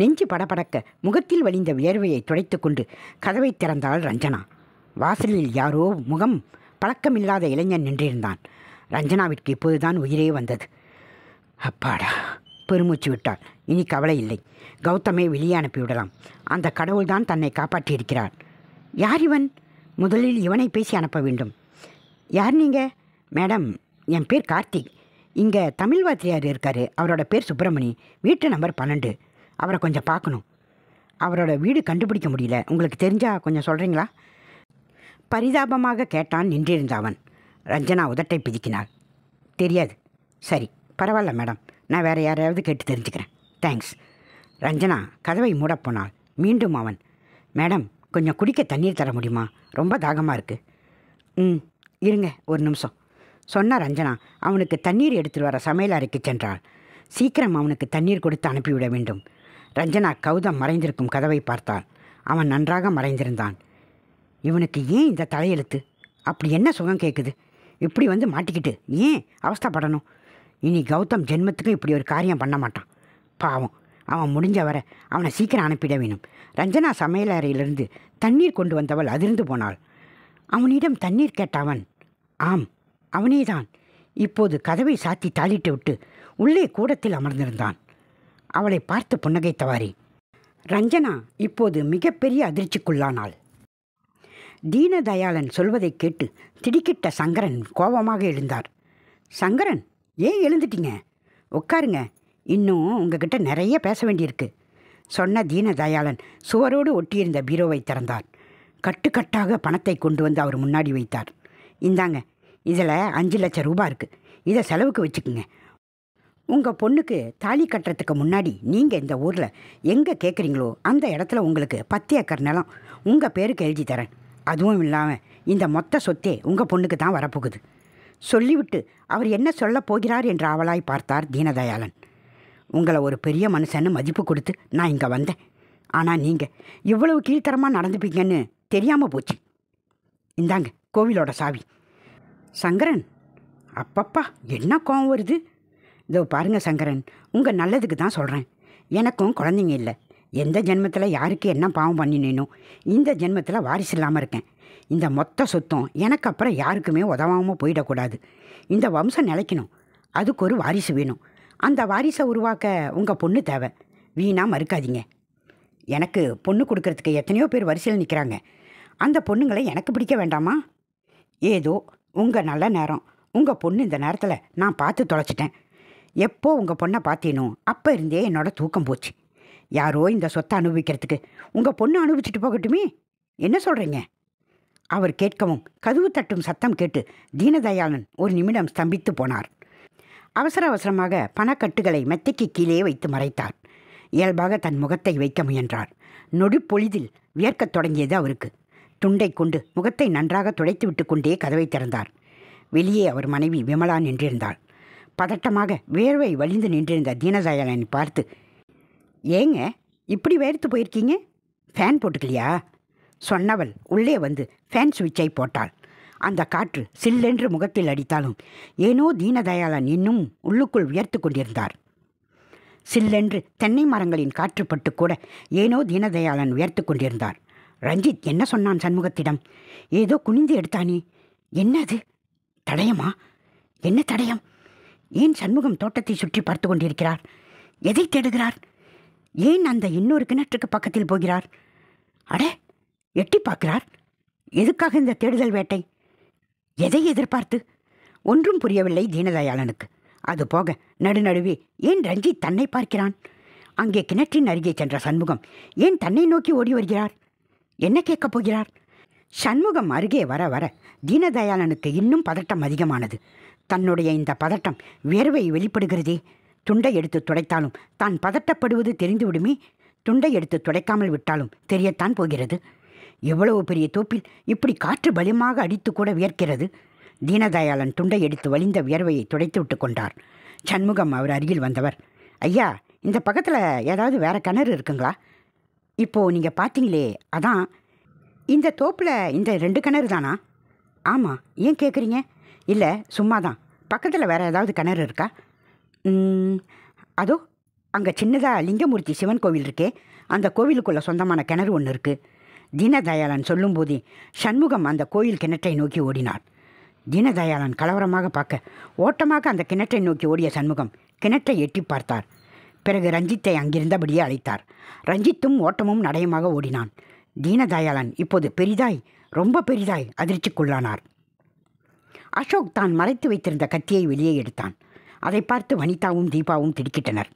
நெஞ்சு படபடக்க முகத்தில் வழிந்த வியர்வையை துடைத்து கொண்டு கதவை திறந்தாள் ரஞ்சனா. வாசலில் யாரோ முகம் பழக்கமில்லாத இளைஞன் நின்றிருந்தான். ரஞ்சனாவிற்கு இப்போதுதான் உயிரே வந்தது. அப்பாடா, பெருமூச்சு விட்டாள். இனி கவலை இல்லை. கௌதமை வெளியே அனுப்பிவிடலாம். அந்த கடவுள்தான் தன்னை காப்பாற்றியிருக்கிறார். யார் இவன்? முதலில் இவனை பேசி அனுப்ப வேண்டும். யார் நீங்கள்? மேடம், என் பேர் கார்த்திக். இங்கே தமிழ் வாத்தியார் இருக்கார், அவரோட பேர் சுப்பிரமணி. வீட்டு நம்பர் 12. அவரை கொஞ்சம் பார்க்கணும். அவரோட வீடு கண்டுபிடிக்க முடியல, உங்களுக்கு தெரிஞ்சால் கொஞ்சம் சொல்கிறீங்களா? பரிதாபமாக கேட்டான் நின்றிருந்த அவன். ரஞ்சனா உதட்டை பிதுக்கினாள். தெரியாது. சரி, பரவாயில்ல மேடம், நான் வேறு யாரையாவது கேட்டு தெரிஞ்சுக்கிறேன். தேங்க்ஸ். ரஞ்சனா கதவை மூடப்போனாள். மீண்டும் அவன். மேடம், கொஞ்சம் குடிக்க தண்ணீர் தர முடியுமா? ரொம்ப தாகமாக இருக்குது. இருங்க ஒரு நிமிஷம் சொன்ன ரஞ்சனா அவனுக்கு தண்ணீர் எடுத்துகிட்டு வர சமையல் அறைக்கு சென்றாள். சீக்கிரம் அவனுக்கு தண்ணீர் கொடுத்து அனுப்பிவிட வேண்டும். ரஞ்சனா கௌதம் மறைந்திருக்கும் கதவை பார்த்தாள். அவன் நன்றாக மறைந்திருந்தான். இவனுக்கு ஏன் இந்த தலையெழுத்து? அப்படி என்ன சுகம் கேட்குது? இப்படி வந்து மாட்டிக்கிட்டு ஏன் அவஸ்தைப்படணும்? இனி கௌதம் ஜென்மத்துக்கும் இப்படி ஒரு காரியம் பண்ண மாட்டான். பாவம், அவன் முடிஞ்ச வர அவனை சீக்கிரம் அனுப்பிட வேணும். ரஞ்சனா சமையல் அறையிலிருந்து தண்ணீர் கொண்டு வந்தவள் அதிர்ந்து போனாள். அவனிடம் தண்ணீர் கேட்டவன், ஆம் அவனேதான். இப்போது கதவை சாத்தி தாளிட்டு விட்டு உள்ளே கூடத்தில் அமர்ந்திருந்தான். அவளை பார்த்து புன்னகைத்தவாறே. ரஞ்சனா இப்போது மிகப்பெரிய அதிர்ச்சிக்குள்ளானாள். தீனதயாளன் சொல்வதை கேட்டு திடுக்கிட்ட சங்கரன் கோபமாக எழுந்தார். சங்கரன், ஏன் எழுந்துட்டீங்க? உட்காருங்க, இன்னும் உங்ககிட்ட நிறைய பேச வேண்டியிருக்கு சொன்ன தீனதயாளன் சுவரோடு ஒட்டியிருந்த பீரோவை திறந்தார். கட்டுக்கட்டாக பணத்தை கொண்டு வந்து அவர் முன்னாடி வைத்தார். இந்தாங்க, இதில் 5 லட்சம் ரூபாய் இருக்குது, இதை செலவுக்கு வச்சுக்குங்க. உங்கள் பொண்ணுக்கு தாலி கட்டுறதுக்கு முன்னாடி நீங்கள் இந்த ஊரில் எங்கே கேட்குறீங்களோ அந்த இடத்துல உங்களுக்கு 10 ஏக்கர் நிலம் உங்கள் பேருக்கு எழுதி தரேன். அதுவும் இல்லாமல் இந்த மொத்த சொத்தே உங்கள் பொண்ணுக்கு தான் வரப்போகுது. சொல்லிவிட்டு அவர் என்ன சொல்ல போகிறார் என்று ஆவலாய் பார்த்தார் தீனதயாளன். உங்களை ஒரு பெரிய மனுஷன்னு மதிப்பு கொடுத்து நான் இங்கே வந்தேன். ஆனால் நீங்கள் இவ்வளவு கீழ்த்தரமாக நடந்துப்பீங்கன்னு தெரியாமல் போச்சு. இந்தாங்க கோவிலோட சாவி. சங்கரன், அப்பப்பா என்ன கோவம் வருது? இதோ பாருங்கள் சங்கரன், உங்கள் நல்லதுக்கு தான் சொல்கிறேன். எனக்கும் குழந்தைங்க இல்லை. எந்த ஜென்மத்தில் யாருக்கு என்ன பாவம் பண்ணினேனோ இந்த ஜென்மத்தில் வாரிசு இல்லாமல் இருக்கேன். இந்த மொத்த சொத்தம் எனக்கு அப்புறம் யாருக்குமே உதவாமல் போயிடக்கூடாது. இந்த வம்சம் நிலைக்கணும், அதுக்கு ஒரு வாரிசு வேணும். அந்த வாரிசை உருவாக்க உங்கள் பொண்ணு தேவை. வீணாக மறுக்காதீங்க. எனக்கு பொண்ணு கொடுக்கறதுக்கு எத்தனையோ பேர் வரிசையில் நிற்கிறாங்க. அந்த பொண்ணுங்களை எனக்கு பிடிக்க வேண்டாமா? ஏதோ உங்கள் நல்ல நேரம். உங்கள் பொண்ணு இந்த நேரத்தில் நான் பார்த்து தொலைச்சிட்டேன். எப்போ உங்கள் பொண்ணை பார்த்தேனோ அப்போ இருந்தே என்னோட தூக்கம் போச்சு. யாரோ இந்த சொத்தை அனுபவிக்கிறதுக்கு உங்கள் பொண்ணு அனுபவிச்சுட்டு போகட்டுமே, என்ன சொல்கிறீங்க? அவர் கேட்கவும் கதவு தட்டும் சத்தம் கேட்டு தீனதயாளன் ஒரு நிமிடம் ஸ்தம்பித்து போனார். அவசர அவசரமாக பணக்கட்டுகளை மெத்தைக்கு கீழே வைத்து மறைத்தார். இயல்பாக தன் முகத்தை வைக்க முயன்றார். நொடிப்பொழுதில் வியர்க்கத் தொடங்கியது அவருக்கு. துண்டை கொண்டு முகத்தை நன்றாக துடைத்து விட்டு கொண்டே கதவை திறந்தார். வெளியே அவர் மனைவி விமலா நின்றிருந்தாள். பதட்டமாக வேர்வை வலிந்து நின்றிருந்த தீனதயாளனை பார்த்து, ஏங்க இப்படி வேர்த்து போயிருக்கீங்க? ஃபேன் போட்டுக்கலையா? சொன்னவள் உள்ளே வந்து ஃபேன் சுவிட்சை போட்டாள். அந்த காற்று சில்லென்று முகத்தில் அடித்தாலும் ஏனோ தீனதயாளன் இன்னும் உள்ளுக்குள் வியர்த்து கொண்டிருந்தார். சில்லென்று தென்னை மரங்களின் காற்றுப்பட்டு கூட ஏனோ தீனதயாளன் வியர்த்து கொண்டிருந்தார். ரஞ்சித் என்ன சொன்னான் சண்முகத்திடம்? ஏதோ குனிந்து எடுத்தானே, என்னது? தடயமா? என்ன தடயம்? ஏன் சண்முகம் தோட்டத்தை சுற்றி பார்த்து கொண்டிருக்கிறார்? எதை தேடுகிறார்? ஏன் அந்த இன்னொரு கிணற்றுக்கு பக்கத்தில் போகிறார்? அடே, எட்டி பார்க்கிறார். எதுக்காக இந்த தேடுதல் வேட்டை? எதை எதிர்பார்த்து? ஒன்றும் புரியவில்லை தீனதயாளனுக்கு. அது போக நடுநடுவே ஏன் ரஞ்சித் தன்னை பார்க்கிறான்? அங்கே கிணற்றின் அருகே சென்ற சண்முகம் ஏன் தன்னை நோக்கி ஓடி வருகிறார்? என்ன கேட்கப் போகிறார்? சண்முகம் அருகே வர வர தீனதயாளனுக்கு இன்னும் பதட்டம் அதிகமானது. தன்னுடைய இந்த பதட்டம் வியர்வை வெளிப்படுகிறதே. துண்டை எடுத்து துடைத்தாலும் தான் பதட்டப்படுவது தெரிந்துவிடுமே. துண்டை எடுத்து துடைக்காமல் விட்டாலும் தெரியத்தான் போகிறது. எவ்வளவு பெரிய தோப்பில் இப்படி காற்று பலமாக அடித்து கூட வியர்க்கிறது. தீனதயாளன் துண்டை எடுத்து வலிந்த வியர்வையை துடைத்து விட்டு கொண்டார். சண்முகம் அவர் அருகில் வந்தவர், ஐயா, இந்த பக்கத்தில் ஏதாவது வேற கிணறு இருக்குங்களா? இப்போது நீங்கள் பார்த்தீங்களே, அதான். இந்த தோப்பில் இந்த 2 கிணறு தானா? ஆமாம். ஏன் கேட்குறீங்க? இல்லை, சும்மா தான். பக்கத்தில் வேறு ஏதாவது கிணறு இருக்கா? அதோ அங்கே சின்னதாக லிங்கமூர்த்தி சிவன் கோவில் இருக்கே, அந்த கோவிலுக்குள்ளே சொந்தமான கிணறு ஒன்று இருக்குது. தீனதயாளன் சொல்லும்போதே சண்முகம் அந்த கோயில் கிணற்றை நோக்கி ஓடினார். தீனதயாளன் கலவரமாக பார்க்க ஓட்டமாக அந்த கிணற்றை நோக்கி ஓடிய சண்முகம் கிணற்றை எட்டி பார்த்தார். பிறகு ரஞ்சித்தை அங்கிருந்தபடியே அழைத்தார். ரஞ்சித்தும் ஓட்டமும் நடையமாக ஓடினான். தீனதயாளன் இப்போது பெரிதாய், ரொம்ப பெரிதாய் அதிர்ச்சிக்குள்ளானார். அசோக் தான் மறைத்து வைத்திருந்த கத்தியை வெளியே எடுத்தான். அதை பார்த்து வனிதாவும் தீபாவும் திடுக்கிட்டனர்.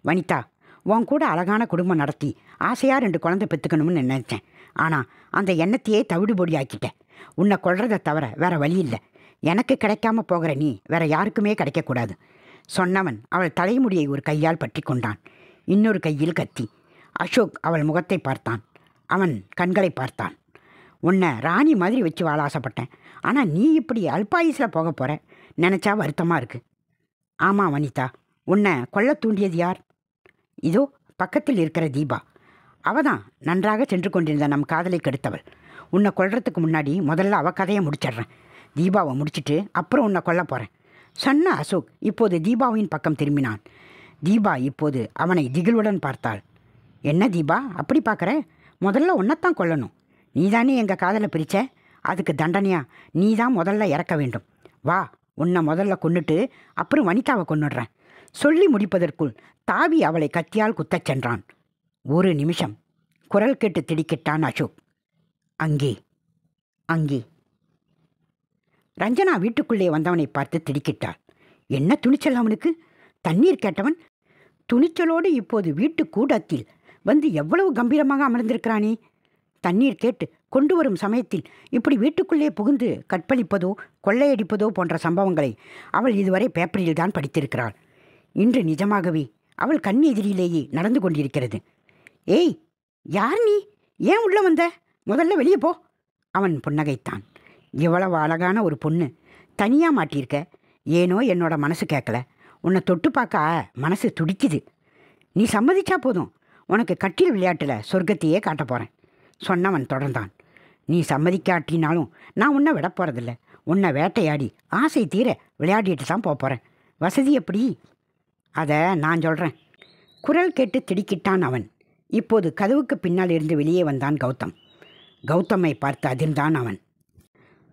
வனிதா, உன் கூட அழகான குடும்பம் நடத்தி ஆசையாக 2 குழந்தை பெற்றுக்கணும்னு நினைச்சேன். ஆனால் அந்த எண்ணத்தையே தவிடுபொடி ஆக்கிட்டேன். உன்னை கொள்றதை தவிர வேற வழி இல்லை. எனக்கு கிடைக்காம போகிற நீ வேற யாருக்குமே கிடைக்கக்கூடாது சொன்னவன் அவள் தலைமுடியை ஒரு கையால் பற்றி கொண்டான். இன்னொரு கையில் கத்தி. அசோக் அவள் முகத்தை பார்த்தான். அவன் கண்களை பார்த்தான். உன்னை ராணி மாதிரி வச்சு வாழ ஆசைப்பட்டேன். ஆனால் நீ இப்படி அல்பாயுசில் போக போகிற நினச்சா வருத்தமாக இருக்கு. ஆமாம் வனிதா, உன்னை கொல்ல தூண்டியது யார்? இதோ பக்கத்தில் இருக்கிற தீபா. அவதான் நன்றாக சென்று கொண்டிருந்த நம் காதலை கெடுத்தவள். உன்னை கொல்றதுக்கு முன்னாடி முதல்ல அவள் கதையை முடிச்சிடுறேன். தீபாவை முடிச்சுட்டு அப்புறம் உன்னை கொல்ல போகிறேன் சொன்ன அசோக் இப்போது தீபாவின் பக்கம் திரும்பினான். தீபா இப்போது அவனை திகிலுடன் பார்த்தாள். என்ன தீபா அப்படி பார்க்குற? முதல்ல உன்னைத்தான் கொல்லணும். நீதானே எங்கள் காதலை பிரித்த. அதுக்கு தண்டனையா நீ தான் முதல்ல இறக்க வேண்டும். வா, உன்னை முதல்ல கொன்னுட்டு அப்புறம் வனிதாவை கொன்னுடுறேன். சொல்லி முடிப்பதற்குள் தாவி அவளை கத்தியால் குத்தச் சென்றான். ஒரு நிமிஷம். குரல் கேட்டு திடுக்கிட்டான் அசோக். அங்கே அங்கே ரஞ்சனா வீட்டுக்குள்ளே வந்தவனை பார்த்து திடுக்கிட்டாள். என்ன துணிச்சல் அவனுக்கு! தண்ணீர் கேட்டவன் துணிச்சலோடு இப்போது வீட்டு கூடத்தில் வந்து எவ்வளவு கம்பீரமாக அமர்ந்திருக்கிறானே! தண்ணீர் கேட்டு கொண்டு வரும் சமயத்தில் இப்படி வீட்டுக்குள்ளே புகுந்து கற்பழிப்பதோ கொள்ளையடிப்பதோ போன்ற சம்பவங்களை அவள் இதுவரை பேப்பரில் தான் படித்திருக்கிறாள். இன்று நிஜமாகவே அவள் கண் எதிரிலேயே நடந்து கொண்டிருக்கிறது. ஏய், யார் நீ? ஏன் உள்ளே வந்த? முதல்ல வெளியே போ. அவன் புன்னகைத்தான். இவ்வளவு அழகான ஒரு பொண்ணு தனியாக மாட்டியிருக்க. ஏனோ என்னோட மனசு கேட்கல. உன்னை தொட்டு பார்க்க மனசு துடிக்குது. நீ சம்மதிச்சா போதும், உனக்கு கட்டில் விளையாட்டில் சொர்க்கத்தையே காட்ட போகிறேன் சொன்னவன் தொடர்ந்தான். நீ சம்மதிக்காட்டினாலும் நான் உன்னை விட போகிறதில்ல. உன்னை வேட்டையாடி ஆசை தீர விளையாடிட்டு தான் போகிறேன். வசதி எப்படி? அதை நான் சொல்கிறேன். குரல் கேட்டு திடுக்கிட்டான் அவன். இப்போது கதவுக்கு பின்னால் இருந்து வெளியே வந்தான் கௌதம். கௌதமை பார்த்து அதிர்ந்தான் அவன்.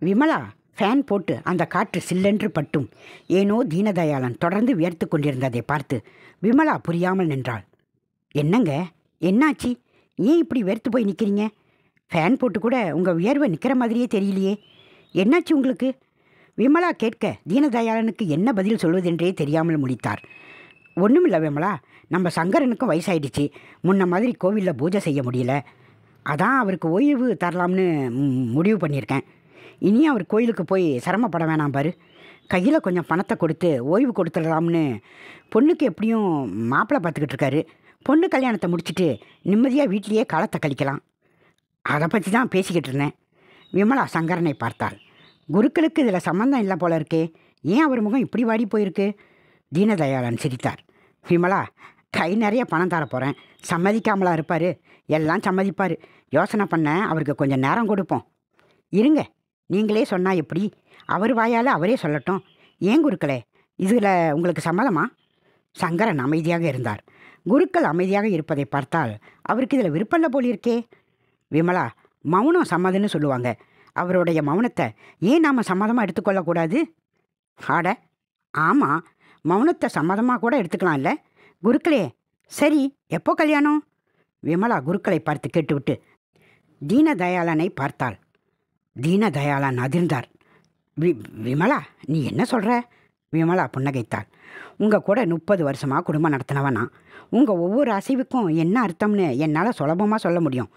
விமலா ஃபேன் போட்டு அந்த காற்று சில்லென்று பட்டும் ஏனோ தீனதயாளன் தொடர்ந்து வியர்த்து கொண்டிருந்ததை பார்த்து விமலா புரியாமல் நின்றாள். என்னங்க, என்னாச்சு? ஏன் இப்படி வேர்த்து போய் நிற்கிறீங்க? ஃபேன் போட்டு கூட உங்கள் வியர்வை நிற்கிற மாதிரியே தெரியலையே. என்னாச்சு உங்களுக்கு? விமலா கேட்க தீனதயாளனுக்கு என்ன பதில் சொல்வதென்றே தெரியாமல் முடித்தார். ஒன்றுமில்லை விமலா, நம்ம சங்கரனுக்கும் வயசாயிடுச்சு. முன்ன மாதிரி கோவிலில் பூஜை செய்ய முடியல. அதான் அவருக்கு ஓய்வு தரலாம்னு முடிவு பண்ணியிருக்கேன். இனி அவர் கோயிலுக்கு போய் சிரமப்பட வேணாம் பாரு. கையில் கொஞ்சம் பணத்தை கொடுத்து ஓய்வு கொடுத்துடலாம்னு பொண்ணுக்கு எப்படியும் மாப்பிள்ளை பார்த்துக்கிட்டு இருக்காரு. பொண்ணு கல்யாணத்தை முடிச்சுட்டு நிம்மதியாக வீட்லேயே காலத்தை கழிக்கலாம். அதை பற்றி தான் பேசிக்கிட்டு இருந்தேன். விமலா சங்கரனை பார்த்தாள். குருக்களுக்கு இதில் சம்மந்தம் இல்லை போல இருக்கே. ஏன் அவர் முகம் இப்படி வாடி போயிருக்கு? தீனதயாளன் சிரித்தார். விமலா, கை நிறைய பணம் தர போகிறேன். சம்மதிக்காமலா இருப்பார்? எல்லாம் சம்மதிப்பார். யோசனை பண்ண அவருக்கு கொஞ்சம் நேரம் கொடுப்போம். இருங்க, நீங்களே சொன்னால் எப்படி? அவர் வாயால் அவரே சொல்லட்டும். ஏன் குருக்களே, இதில் உங்களுக்கு சம்மதமா? சங்கரன் அமைதியாக இருந்தார். குருக்கள் அமைதியாக இருப்பதை பார்த்தால் அவருக்கு இதில் விருப்பமில்லை போலிருக்கே. விமலா, மௌனம் சம்மதம்னு சொல்லுவாங்க. அவருடைய மௌனத்தை ஏன் நாம் சம்மதமாக எடுத்துக்கொள்ளக்கூடாது? ஆட ஆமாம், மௌனத்தை சம்மதமாக கூட எடுத்துக்கலாம்ல. குருக்களே, சரி, எப்போ கல்யாணம்? விமலா குருக்களை பார்த்து கேட்டுவிட்டு தீனதயாளனை பார்த்தாள். தீனதயாளன் அதிர்ந்தார். விமலா, நீ என்ன சொல்கிற? விமலா புன்னகைத்தாள். உங்கள் கூட 30 வருஷமாக குடும்பம் நடத்தினவனா, உங்கள் ஒவ்வொரு அசைவுக்கும் என்ன அர்த்தம்னு என்னால் சுலபமாக சொல்ல முடியும்.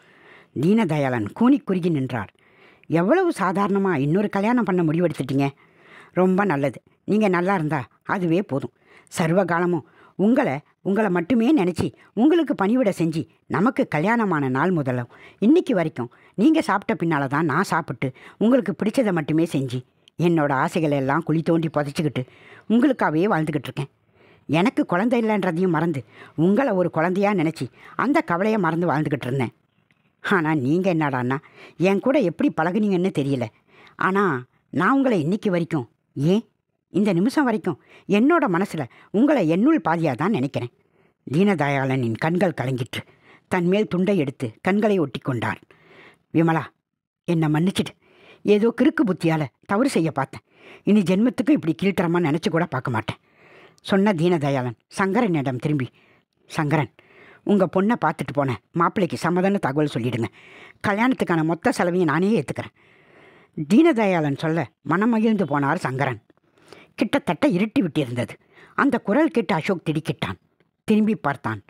தீனதயாளன் கூனி குறுகி நின்றார். எவ்வளவு சாதாரணமாக இன்னொரு கல்யாணம் பண்ண முடிவெடுத்துட்டீங்க. ரொம்ப நல்லது. நீங்கள் நல்லா இருந்தா அதுவே போதும். சர்வ காலமும் உங்களை மட்டுமே நினச்சி உங்களுக்கு பணிவிட செஞ்சு நமக்கு கல்யாணமான நாள் முதலும் இன்னைக்கு வரைக்கும் நீங்கள் சாப்பிட்ட பின்னால் தான் நான் சாப்பிட்டு உங்களுக்கு பிடிச்சதை மட்டுமே செஞ்சு என்னோடய ஆசைகளை எல்லாம் குழி தோண்டி புதைச்சிக்கிட்டு உங்களுக்காகவே வாழ்ந்துக்கிட்டு இருக்கேன். எனக்கு குழந்தை இல்லைன்றதையும் மறந்து உங்களை ஒரு குழந்தையாக நினச்சி அந்த கவலையை மறந்து வாழ்ந்துக்கிட்டு இருந்தேன். ஆனால் நீங்கள் என்னடான்னா என் கூட எப்படி பழகுனீங்கன்னு தெரியல. ஆனால் நான் உங்களை இன்னைக்கு வரைக்கும், ஏன் இந்த நிமிஷம் வரைக்கும் என்னோட மனசில் உங்களை என்னுள் பாதியாக தான் நினைக்கிறேன். தீனதயாளனின் கண்கள் கலங்கிற்று. தன் மேல் துண்டை எடுத்து கண்களை ஒட்டி கொண்டார். விமலா, என்னை மன்னிச்சிடு. ஏதோ கிறுக்கு புத்தியால் தவறு செய்ய பார்த்தேன். இனி ஜென்மத்துக்கும் இப்படி கீழ்த்தரமாக நினச்சி கூட பார்க்க மாட்டேன் சொன்ன தீனதயாளன் சங்கரனிடம் திரும்பி, சங்கரன், உங்கள் பொண்ணை பார்த்துட்டு போனேன் மாப்பிள்ளைக்கு சம்மதம்னு தகவல் சொல்லிடுங்க. கல்யாணத்துக்கான மொத்த செலவையும் நானே ஏற்றுக்கிறேன். தீனதயாளன் சொல்ல மனமகிழ்ந்து போனார் சங்கரன். கிட்டத்தட்ட இருட்டி விட்டிருந்தது. அந்த குரல் கேட்டு அசோக் திடுக்கிட்டான். திரும்பி பார்த்தான்.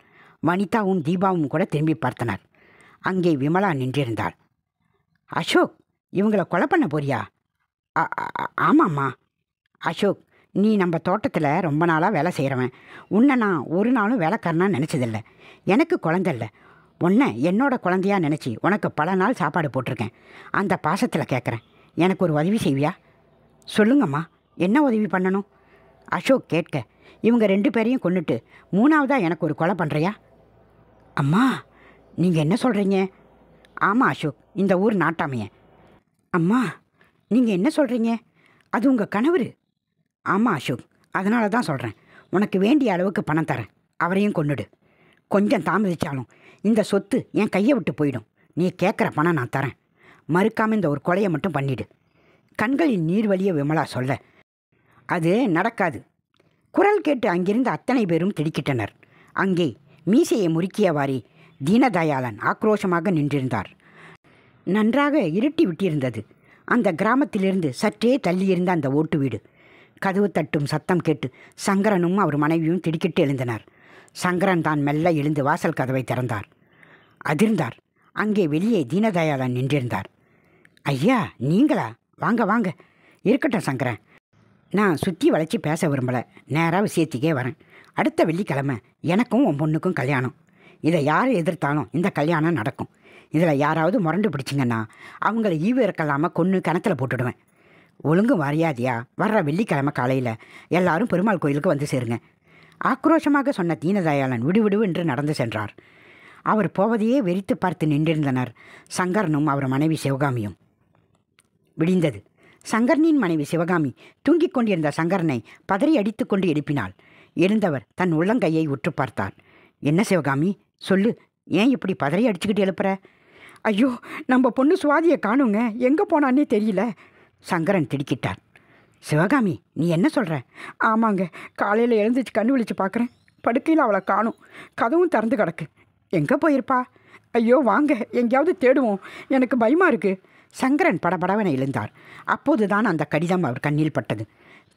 வனிதாவும் தீபாவும் கூட திரும்பி பார்த்தனர். அங்கே விமலா நின்றிருந்தாள். அசோக், இவங்களை கொலை பண்ண போறியா? ஆமாம்மா. அசோக், நீ நம்ம தோட்டத்தில் ரொம்ப நாளாக வேலை செய்கிறவன். உன்னை நான் ஒரு நாளும் வேலைக்காரனாக நினச்சதில்லை. எனக்கு குழந்தை இல்லை. உன்னை என்னோட குழந்தையாக நினச்சி உனக்கு பல நாள் சாப்பாடு போட்டிருக்கேன். அந்த பாசத்தில் கேட்குறேன், எனக்கு ஒரு உதவி செய்வியா? சொல்லுங்கம்மா, என்ன உதவி பண்ணணும்? அசோக் கேட்க, இவங்க 2 பேரையும் கொன்னுட்டு 3ஆவதாக எனக்கு ஒரு கொலை பண்ணுறியா? அம்மா, நீங்கள் என்ன சொல்கிறீங்க? ஆமாம் அசோக், இந்த ஊர் நாட்டாமைய. அம்மா, நீங்கள் என்ன சொல்கிறீங்க? அது உங்கள் கணவர். ஆமாம் அசோக், அதனால தான் சொல்கிறேன். உனக்கு வேண்டிய அளவுக்கு பணம் தரேன். அவரையும் கொன்னுடு. கொஞ்சம் தாமதிச்சாலும் இந்த சொத்து என் கையை விட்டு போயிடும். நீ கேட்குற பணம் நான் தரேன். மறுக்காமல் இந்த ஒரு கொலையை மட்டும் பண்ணிடு. கண்களின் நீர் வழிய விமலா சொல்ல, அது நடக்காது. குரல் கேட்டு அங்கிருந்து அத்தனை பேரும் திடுக்கிட்டனர். அங்கே மீசையை முறுக்கியவாறே தீனதயாளன் ஆக்ரோஷமாக நின்றிருந்தார். நன்றாக இருட்டி விட்டிருந்தது. அந்த கிராமத்திலிருந்து சற்றே தள்ளியிருந்த அந்த ஓட்டு வீடு. கதவு தட்டும் சத்தம் கேட்டு சங்கரனும் அவர் மனைவியும் திடுக்கிட்டு எழுந்தனர். சங்கரன் தான் மெல்ல எழுந்து வாசல் கதவை திறந்தார். அதிர்ந்தார். அங்கே வெளியே தீனதயாளன் நின்றிருந்தார். ஐயா, நீங்களா? வாங்க வாங்க. இருக்கட்டும் சங்கரன், நான் சுற்றி வளைச்சி பேச விரும்பலை. நேராக விஷயத்துக்கே வரேன். அடுத்த வெள்ளிக்கிழமை எனக்கும் உன் பொண்ணுக்கும் கல்யாணம். இதை யார் எதிர்த்தாலும் இந்த கல்யாணம் நடக்கும். இதில் யாராவது முரண்டு பிடிச்சிங்கன்னா அவங்கள ஈவு இறக்கலாமல் கொன்று கிணத்துல போட்டுடுவேன். ஒழுங்கு மரியாதையா வர்ற வெள்ளிக்கிழமை காலையில் எல்லாரும் பெருமாள் கோயிலுக்கு வந்து சேருங்க. ஆக்ரோஷமாக சொன்ன தீனதயாளன் விடுவிடு என்று நடந்து சென்றார். அவர் போவதையே வெறித்து பார்த்து நின்றிருந்தனர் சங்கரனும் அவர் மனைவி சிவகாமியும். விடிந்தது. சங்கரனின் மனைவி சிவகாமி தூங்கிக் கொண்டிருந்த சங்கரனை பதறி அடித்து கொண்டு எழுப்பினாள். எழுந்தவர் தன் உள்ளங்கையை உற்று பார்த்தார். என்ன சிவகாமி, சொல்லு, ஏன் இப்படி பதறி அடிச்சுக்கிட்டு எழுப்புற? ஐயோ, நம்ம பொண்ணு சுவாதியை காணுங்க, எங்கே போனான்னே தெரியல. சங்கரன் திடுக்கிட்டார். சிவகாமி, நீ என்ன சொல்கிற? ஆமாங்க, காலையில் எழுந்துச்சு கண்ணு விழிச்சு பார்க்குறேன். படுக்கையில் அவளை காணும். கதவும் திறந்து கிடக்கு. எங்கே போயிருப்பா? ஐயோ வாங்க, எங்கேயாவது தேடுவோம், எனக்கு பயமாக இருக்குது. சங்கரன் படபடவென எழுந்தார். அப்போதுதான் அந்த கடிதம் அவர் கண்ணில் பட்டது.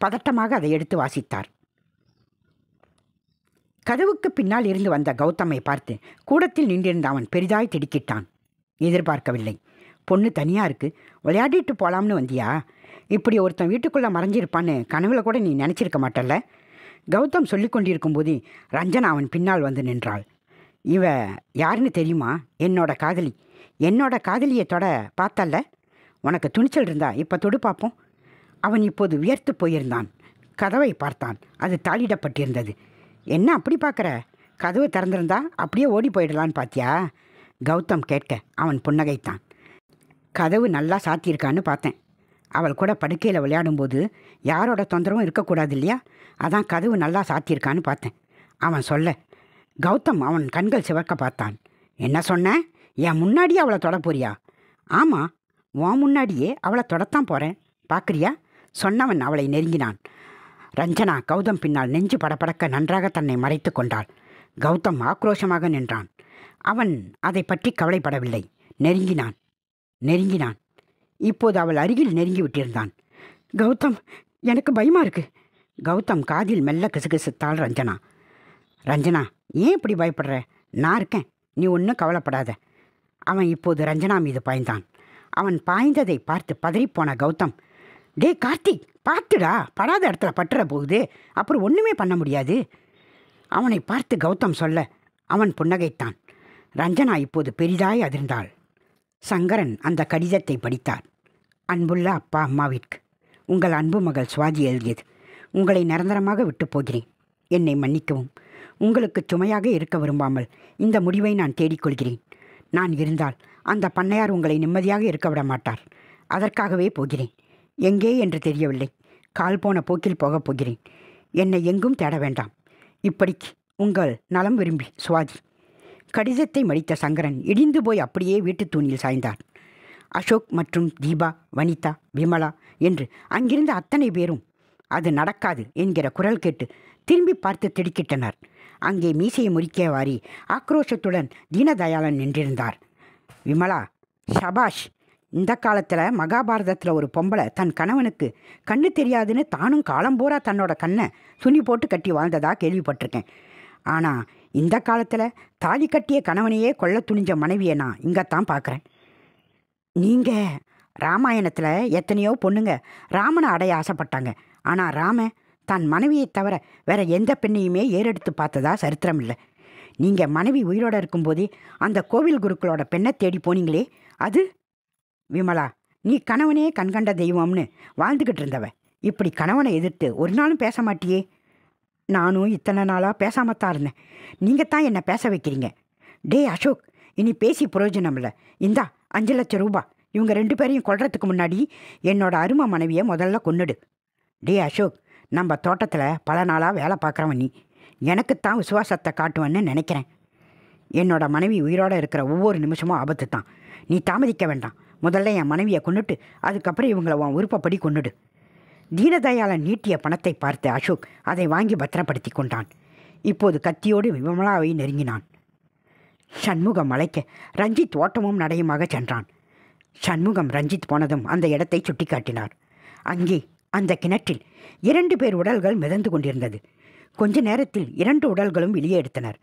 பதட்டமாக அதை எடுத்து வாசித்தார். கதவுக்கு பின்னால் இருந்து வந்த கௌதமை பார்த்து கூடத்தில் நின்றிருந்த அவன் பெரிதாய் திடுக்கிட்டான். எதிர்பார்க்கவில்லை. பொண்ணு தனியாக இருக்குது, விளையாடிட்டு போகலாம்னு வந்தியா? இப்படி ஒருத்தன் வீட்டுக்குள்ளே மறைஞ்சிருப்பான்னு கனவுல கூட நீ நினச்சிருக்க மாட்டல்ல. கௌதம் சொல்லி கொண்டிருக்கும்போது ரஞ்சனா அவன் பின்னால் வந்து நின்றாள். இவ யாருன்னு தெரியுமா? என்னோட காதலி. என்னோட காதலியை தொட பார்த்தல்ல? உனக்கு துணிச்சல் இருந்தா இப்போ தொடு பார்ப்போம். அவன் இப்போது வியர்த்து போயிருந்தான். கதவை பார்த்தான். அது தாளிடப்பட்டிருந்தது. என்ன அப்படி பார்க்குற? கதவு திறந்திருந்தா அப்படியே ஓடி போயிடலான்னு பார்த்தியா? கௌதம் கேட்க அவன் புன்னகைத்தான். கதவு நல்லா சாத்தியிருக்கான்னு பார்த்தேன். அவள் கூட படுக்கையில் விளையாடும்போது யாரோட தொந்தரவும் இருக்கக்கூடாது இல்லையா? அதான் கதவு நல்லா சாத்தியிருக்கான்னு பார்த்தேன் அவன் சொல்ல. கௌதம் அவன் கண்கள் சிவக்க பார்த்தான். என்ன சொன்ன? என் முன்னாடியே அவளை தொட போறியா? ஆமாம், உன் முன்னாடியே அவளை தொடத்தான் போகிறேன், பார்க்குறியா? சொன்னவன் அவளை நெருங்கினான். ரஞ்சனா கௌதம் பின்னால் நெஞ்சு படபடக்க நன்றாக தன்னை மறைத்து கொண்டாள். கௌதம் ஆக்ரோஷமாக நின்றான். அவன் அதை பற்றி கவலைப்படவில்லை. நெருங்கினான் நெருங்கினான். இப்போது அவள் அருகில் நெருங்கி விட்டிருந்தான். கௌதம், எனக்கு பயமாக இருக்கு. கௌதம் காதில் மெல்ல கிசுகிசுத்தாள் ரஞ்சனா. ரஞ்சனா, ஏன் இப்படி பயப்படுற? நான் இருக்கேன், நீ ஒன்றும் கவலைப்படாத. அவன் இப்போது ரஞ்சனா மீது பாய்ந்தான். அவன் பாய்ந்ததை பார்த்து பதறிப்போன கௌதம், டே கார்த்திக், பார்த்துடா, படாத இடத்துல பட்டுற போகுது, அப்புறம் ஒன்றுமே பண்ண முடியாது. அவனை பார்த்து கௌதம் சொல்ல அவன் புன்னகைத்தான். ரஞ்சனா இப்போது பெரிதாய் அதிர்ந்தாள். சங்கரன் அந்த கடிதத்தை படித்தார். அன்புள்ள அப்பா அம்மாவிற்கு உங்கள் அன்பு மகள் சுவாதி எழுதியது. உங்களை நிரந்தரமாக விட்டு போகிறேன். என்னை மன்னிக்கவும். உங்களுக்கு சுமையாக இருக்க விரும்பாமல் இந்த முடிவை நான் தேடிக்கொள்கிறேன். நான் இருந்தால் அந்த பண்ணையார் உங்களை நிம்மதியாக இருக்க விட மாட்டார். அதற்காகவே போகிறேன். எங்கே என்று தெரியவில்லை. கால் போன போக்கில் போகப் போகிறேன். என்னை எங்கும் தேட வேண்டாம். இப்படிக்கு உங்கள் நலம் விரும்பி சுவாதி. கடிதத்தை மடித்த சங்கரன் இடிந்து போய் அப்படியே வீட்டு தூணில் சாய்ந்தார். அசோக் மற்றும் தீபா, வனிதா, விமலா என்று அங்கிருந்த அத்தனை பேரும் அது நடக்காது என்கிற குரல் கேட்டு திரும்பி பார்த்து திடுக்கிட்டனர். அங்கே மீசையை முறிக்கவாரி ஆக்ரோஷத்துடன் தீனதயாளன் நின்றிருந்தார். விமலா, ஷபாஷ், இந்த காலத்தில் மகாபாரதத்தில் ஒரு பொம்பளை தன் கணவனுக்கு கண்ணு தெரியாதுன்னு தானும் காலம்பூரா தன்னோட கண்ணை துணி போட்டு கட்டி வாழ்ந்ததா கேள்விப்பட்டிருக்கேன். ஆனால் இந்த காலத்தில் தாலி கட்டிய கணவனையே கொல்ல துணிஞ்ச மனைவியை நான் இங்கத்தான் பார்க்குறேன். நீங்கள் ராமாயணத்தில் எத்தனையோ பொண்ணுங்க ராமனை அடைய ஆசைப்பட்டாங்க. ஆனால் ராமன் தன் மனைவியை தவிர வேற எந்த பெண்ணையுமே ஏறெடுத்து பார்த்ததா சரித்திரம் இல்லை. நீங்கள் மனைவி உயிரோடு இருக்கும்போதே அந்த கோவில் குருக்களோட பெண்ணை தேடி போனீங்களே, அது? விமலா, நீ கணவனே கண்கண்ட தெய்வம்னு வாழ்ந்துக்கிட்டு இருந்தவ இப்படி கணவனை எதிர்த்து ஒரு நாளும் பேச மாட்டியே. நானும் இத்தனை நாளாக பேசாமத்தான் இருந்தேன். நீங்கள் தான் என்னை பேச வைக்கிறீங்க. டே அசோக், இனி பேசி பிரயோஜனம் இல்லை. இந்தா 5 லட்சம் ரூபா. இவங்க 2 பேரையும் கொல்றதுக்கு முன்னாடி என்னோட அருமை மனைவியை முதல்ல கொன்னுடு. டே அசோக், நம்ம தோட்டத்தில் பல நாளாக வேலை பார்க்குறவன் நீ. எனக்குத்தான் விசுவாசத்தை காட்டுவேன்னு நினைக்கிறேன். என்னோட மனைவி உயிரோடு இருக்கிற ஒவ்வொரு நிமிஷமும் ஆபத்து தான். நீ தாமதிக்க வேண்டாம். முதல்ல என் மனைவியை கொன்னுட்டு அதுக்கப்புறம் இவங்களை உன் விருப்பப்படி கொன்னுடு. தீனதயாளன் நீட்டிய பணத்தை பார்த்து அசோக் அதை வாங்கி பத்திரப்படுத்தி கொண்டான். இப்போது கத்தியோடு விமலாவை நெருங்கினான். சண்முகம் அழைக்க ரஞ்சித் ஓட்டமும் நடையுமாக சென்றான். சண்முகம் ரஞ்சித் போனதும் அந்த இடத்தை சுட்டி காட்டினார். அங்கே அந்த கிணற்றில் 2 பேர் உடல்கள் மிதந்து கொண்டிருந்தது. கொஞ்ச நேரத்தில் 2 உடல்களும் வெளியே எடுத்தனர்.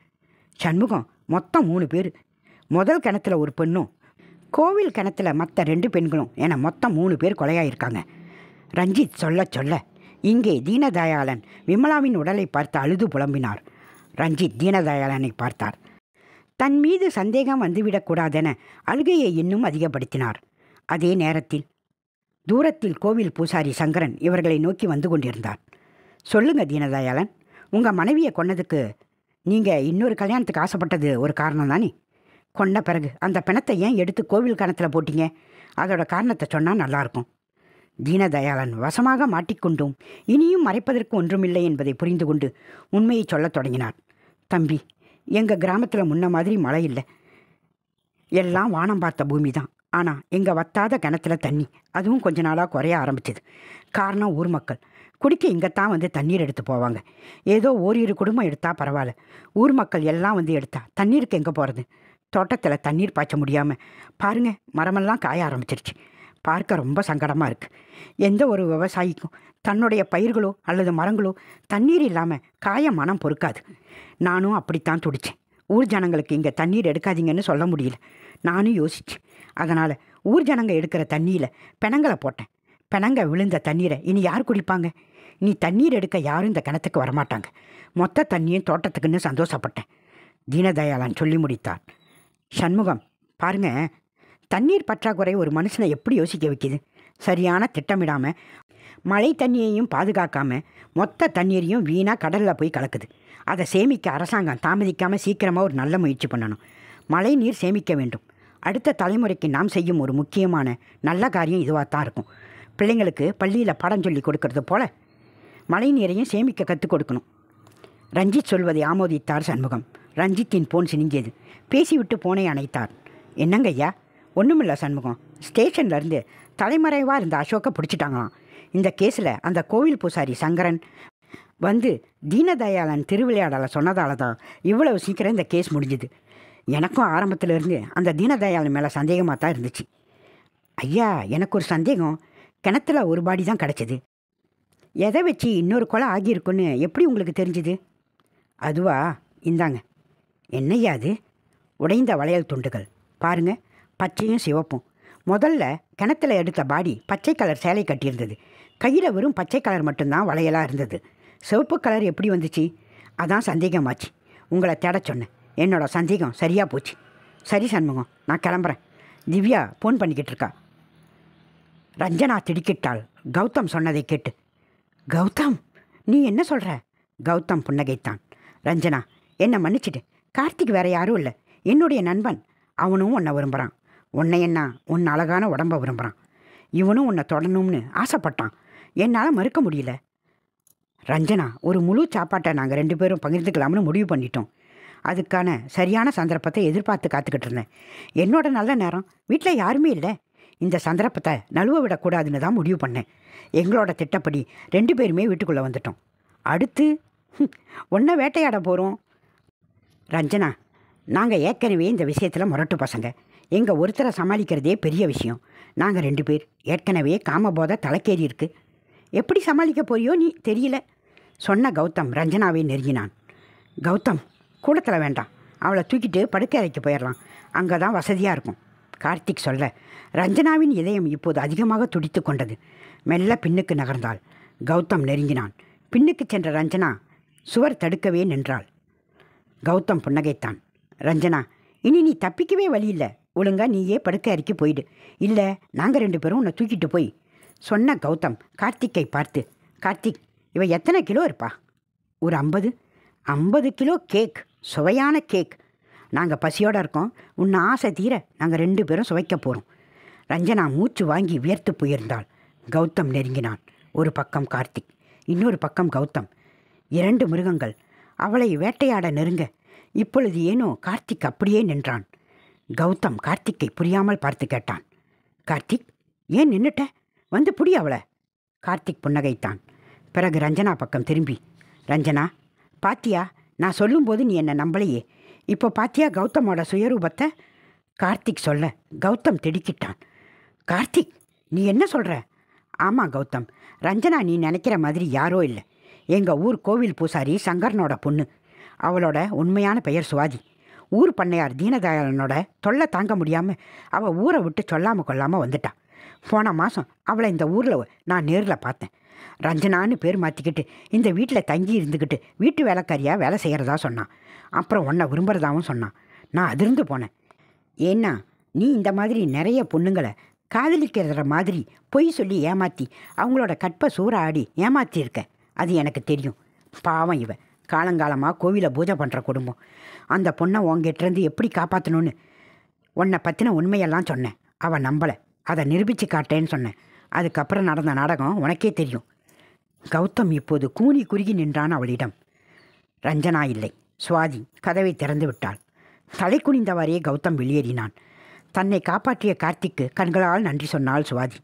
சண்முகம், மொத்தம் 3 பேர். முதல் கிணத்துல ஒரு பெண்ணும் கோவில் கிணத்துல மற்ற 2 பெண்களும் என மொத்தம் 3 பேர் கொலையாயிருக்காங்க. ரஞ்சித் சொல்ல சொல்ல இங்கே தீனதயாளன் விமலாவின் உடலை பார்த்து அழுது புலம்பினார். ரஞ்சித் தீனதயாளனை பார்த்தார். தன் மீது சந்தேகம் வந்துவிடக்கூடாதென அழுகையை இன்னும் அதிகப்படுத்தினார். அதே நேரத்தில் தூரத்தில் கோவில் பூசாரி சங்கரன் இவர்களை நோக்கி வந்து கொண்டிருந்தார். சொல்லுங்க தீனதயாளன், உங்கள் மனைவியை கொன்னதுக்கு நீங்கள் இன்னொரு கல்யாணத்துக்கு ஆசைப்பட்டது ஒரு காரணம் தானே? கொன்ன பிறகு அந்த பிணத்தை ஏன் எடுத்து கோவில் கணத்தில் போட்டீங்க? அதோட காரணத்தை சொன்னால் நல்லாயிருக்கும். தீனதயாளன் வசமாக மாட்டிக்கொண்டும் இனியும் மறைப்பதற்கு ஒன்றுமில்லை என்பதை புரிந்து கொண்டு உண்மையை சொல்லத் தொடங்கினார். தம்பி, எங்கள் கிராமத்தில் முன்ன மாதிரி மழை இல்லை. எல்லாம் வானம் பார்த்த பூமி தான். ஆனால் எங்கள் வத்தாத கிணத்துல தண்ணி அதுவும் கொஞ்ச நாளாக குறைய ஆரம்பிச்சிது. காரணம், ஊர் மக்கள் குடிக்க இங்கத்தான் வந்து தண்ணீர் எடுத்து போவாங்க. ஏதோ ஓரிரு குடும்பம் எடுத்தால் பரவாயில்ல. ஊர் மக்கள் எல்லாம் வந்து எடுத்தா தண்ணீருக்கு எங்கே போகிறது? தோட்டத்தில் தண்ணீர் பாய்ச்ச முடியாமல் பாருங்க, மரமெல்லாம் காய ஆரம்பிச்சிருச்சு. பார்க்க ரொம்ப சங்கடமாக இருக்குது. எந்த ஒரு விவசாயிக்கும் தன்னுடைய பயிர்களோ அல்லது மரங்களோ தண்ணீர் இல்லாமல் காய மனம் பொறுக்காது. நானும் அப்படித்தான் துடித்தேன். ஊர் ஜனங்களுக்கு இங்கே தண்ணீர் எடுக்காதீங்கன்னு சொல்ல முடியல. நானும் யோசித்தேன். அதனால் ஊர் ஜனங்க எடுக்கிற தண்ணியில் பிணங்களை போட்டேன். பிணங்க விழுந்த தண்ணீரை இனி யார் குடிப்பாங்க? நீ தண்ணீர் எடுக்க யாரும் இந்த கிணத்துக்கு வரமாட்டாங்க. மொத்த தண்ணியும் தோட்டத்துக்குன்னு சந்தோஷப்பட்டேன். தீனதயாளன் சொல்லி முடித்தார். சண்முகம், பாருங்க, தண்ணீர் பற்றாக்குறை ஒரு மனுஷனை எப்படி யோசிக்க வைக்கிது? சரியான திட்டமிடாமல் மழை தண்ணியையும் பாதுகாக்காமல் மொத்த தண்ணீரையும் வீணாக கடலில் போய் கலக்குது. அதை சேமிக்க அரசாங்கம் தாமதிக்காமல் சீக்கிரமாக ஒரு நல்ல முயற்சி பண்ணணும். மழை நீர் சேமிக்க வேண்டும். அடுத்த தலைமுறைக்கு நாம் செய்யும் ஒரு முக்கியமான நல்ல காரியம் இதுவாக தான் இருக்கும். பிள்ளைங்களுக்கு பள்ளியில் பாடம் சொல்லி கொடுக்கறது போல் மழை நீரையும் சேமிக்க கற்றுக் கொடுக்கணும். ரஞ்சித் சொல்வதை ஆமோதித்தார் சண்முகம். ரஞ்சித்தின் போன் சினிங்கியது. பேசிவிட்டு போனை அணைத்தார். என்னங்க ஐயா, ஒன்றுமில்ல சண்முகம், ஸ்டேஷன்லேருந்து தலைமறைவாக இருந்த அசோக்கை பிடிச்சிட்டாங்களாம். இந்த கேஸில் அந்த கோவில் பூசாரி சங்கரன் வந்து தீனதயாளன் திருவிளையாடலை சொன்னதால தான் இவ்வளவு சீக்கிரம் இந்த கேஸ் முடிஞ்சுது. எனக்கும் ஆரம்பத்திலேருந்து அந்த தீனதயாளன் மேலே சந்தேகமாக தான் இருந்துச்சு. ஐயா, எனக்கு ஒரு சந்தேகம். கிணத்துல ஒரு பாடி தான் கிடச்சிது. எதை வச்சு இன்னொரு கொலை ஆகியிருக்குன்னு எப்படி உங்களுக்கு தெரிஞ்சுது? அதுவா, இந்தாங்க. என்னையா அது? உடைந்த வளையல் துண்டுகள் பாருங்க, பச்சையும் சிவப்பும். முதல்ல கிணத்துல எடுத்த பாடி பச்சை கலர் சேலை கட்டியிருந்தது. கையில் வெறும் பச்சை கலர் மட்டும்தான் வளையலாக இருந்தது. சிவப்பு கலர் எப்படி வந்துச்சு? அதான் சந்தேகமாச்சு. உங்களை தேட சொன்னேன். என்னோட சந்தேகம் சரியாக போச்சு. சரி சண்முகம், நான் கிளம்புறேன். திவ்யா ஃபோன் பண்ணிக்கிட்டு இருக்கா. ரஞ்சனா திடுக்கிட்டாள் கௌதம் சொன்னதை கேட்டு. கௌதம், நீ என்ன சொல்கிற? கௌதம் புன்னகைத்தான். ரஞ்சனா, என்னை மன்னிச்சிட்டு. கார்த்திக் வேற யாரும் இல்லை, என்னுடைய நண்பன். அவனும் உன்னை விரும்புகிறான். உன்னை என்ன, உன் அழகான உடம்பை விரும்புகிறான். இவனும் உன்னை தொடணும்னு ஆசைப்பட்டான். என்னால் மறுக்க முடியல. ரஞ்சனா, ஒரு முழு சாப்பாட்டை நாங்கள் 2 பேரும் பகிர்ந்துக்கலாம்னு முடிவு பண்ணிட்டோம். அதுக்கான சரியான சந்தர்ப்பத்தை எதிர்பார்த்து காத்துக்கிட்டு இருந்தேன். என்னோட நல்ல நேரம். வீட்டில் யாருமே இல்லை. இந்த சந்தர்ப்பத்தை நழுவ விடக்கூடாதுன்னு தான் முடிவு பண்ணேன். எங்களோட திட்டப்படி 2 பேருமே வீட்டுக்குள்ளே வந்துட்டோம். அடுத்து ஒன்றை வேட்டையாட போகிறோம். ரஞ்சனா, நாங்கள் ஏற்கனவே இந்த விஷயத்தில் முரட்டு பசங்க. எங்கள் ஒருத்தரை சமாளிக்கிறதே பெரிய விஷயம். நாங்கள் 2 பேர் ஏற்கனவே காமபோதை தலைக்கேறி இருக்கு. எப்படி சமாளிக்க போறியோ நீ தெரியல, சொன்ன கௌதம் ரஞ்சனாவை நெருங்கினான். கௌதம், கூடத்தில் வேண்டாம். அவளை தூக்கிட்டு படுக்கை அறைக்கு போயிடலாம். அங்கே தான் வசதியாக இருக்கும். கார்த்திக் சொல்ல ரஞ்சனாவின் இதயம் இப்போது அதிகமாக துடித்து கொண்டது. மெல்ல பின்னுக்கு நகர்ந்தாள். கௌதம் நெருங்கினான். பின்னுக்கு சென்ற ரஞ்சனா சுவர் தடுக்கவே நின்றாள். கௌதம் புன்னகைத்தான். ரஞ்சனா, இனி நீ தப்பிக்கவே வழி இல்லை. ஒழுங்கா நீயே படுக்கை அறைக்கு போயிடு. இல்லை, நாங்கள் 2 பேரும் உன்னை தூக்கிட்டு போய், சொன்ன கௌதம் கார்த்திக்கை பார்த்து, கார்த்திக், இவ எத்தனை கிலோ இருப்பா? ஒரு 50 கிலோ கேக், சுவையான கேக். நாங்கள் பசியோடு இருக்கோம். உன்னை ஆசை தீர நாங்கள் 2 பேரும் சுவைக்க போகிறோம். ரஞ்சனா மூச்சு வாங்கி வியர்த்து போயிருந்தாள். கௌதம் நெருங்கினான். ஒரு பக்கம் கார்த்திக், இன்னொரு பக்கம் கௌதம். 2 மிருகங்கள் அவளை வேட்டையாட நெருங்க. இப்பொழுது ஏனோ கார்த்திக் அப்படியே நின்றான். கௌதம் கார்த்திக்கை புரியாமல் பார்த்து கேட்டான். கார்த்திக், ஏன் நின்னுட்ட? வந்து புடி அவளை. கார்த்திக் புன்னகைத்தான். பிறகு ரஞ்சனா பக்கம் திரும்பி, ரஞ்சனா, பாத்தியா, நான் சொல்லும்போது நீ என்னை நம்பலையே. இப்போ பாத்தியா கௌதமோட சுயரூபத்தை? கார்த்திக் சொல்ல கௌதம் திடுக்கிட்டான். கார்த்திக், நீ என்ன சொல்கிற? ஆமாம் கௌதம், ரஞ்சனா நீ நினைக்கிற மாதிரி யாரோ இல்லை. எங்கள் ஊர் கோவில் பூசாரி சங்கரனோட பொண்ணு. அவளோட உண்மையான பெயர் சுவாதி. ஊர் பண்ணையார் தீனதயாளனோட தொல்லை தாங்க முடியாமல் அவள் ஊரை விட்டு சொல்லாமல் கொள்ளாமல் வந்துட்டான். போன மாதம் அவளை இந்த ஊரில் நான் நேரில் பார்த்தேன். ரஞ்சனான்னு பேர் மாற்றிக்கிட்டு இந்த வீட்டில் தங்கி இருந்துக்கிட்டு வீட்டு வேலைக்காரியாக வேலை செய்கிறதா சொன்னான். அப்புறம் உன்னை விரும்புகிறதாவும் சொன்னான். நான் அதிர்ந்து போனேன். ஏன்னா நீ இந்த மாதிரி நிறைய பொண்ணுங்களை காதலிக்கிற மாதிரி பொய் சொல்லி ஏமாற்றி அவங்களோட கற்பை சூறாடி ஏமாற்றியிருக்க. அது எனக்கு தெரியும். பாவம், இவ காலங்காலமாக கோவிலை பூஜை பண்ணுற குடும்பம். அந்த பொண்ணை உங்ககிட்டேருந்து எப்படி காப்பாற்றணும்னு உன்னை பற்றின உண்மையெல்லாம் சொன்னேன். அவள் நம்பலை. அதை நிரூபித்து காட்டேன்னு சொன்னேன். அதுக்கப்புறம் நடந்த நாடகம் உனக்கே தெரியும். கௌதம் இப்போது கூனி குறுகி நின்றான் அவளிடம். ரஞ்சனா இல்லை, சுவாதி கதவை திறந்து விட்டாள். தலை குனிந்தவாறே கௌதம் வெளியேறினான். தன்னை காப்பாற்றிய கார்த்திக்கு கண்களால் நன்றி சொன்னாள் சுவாதி.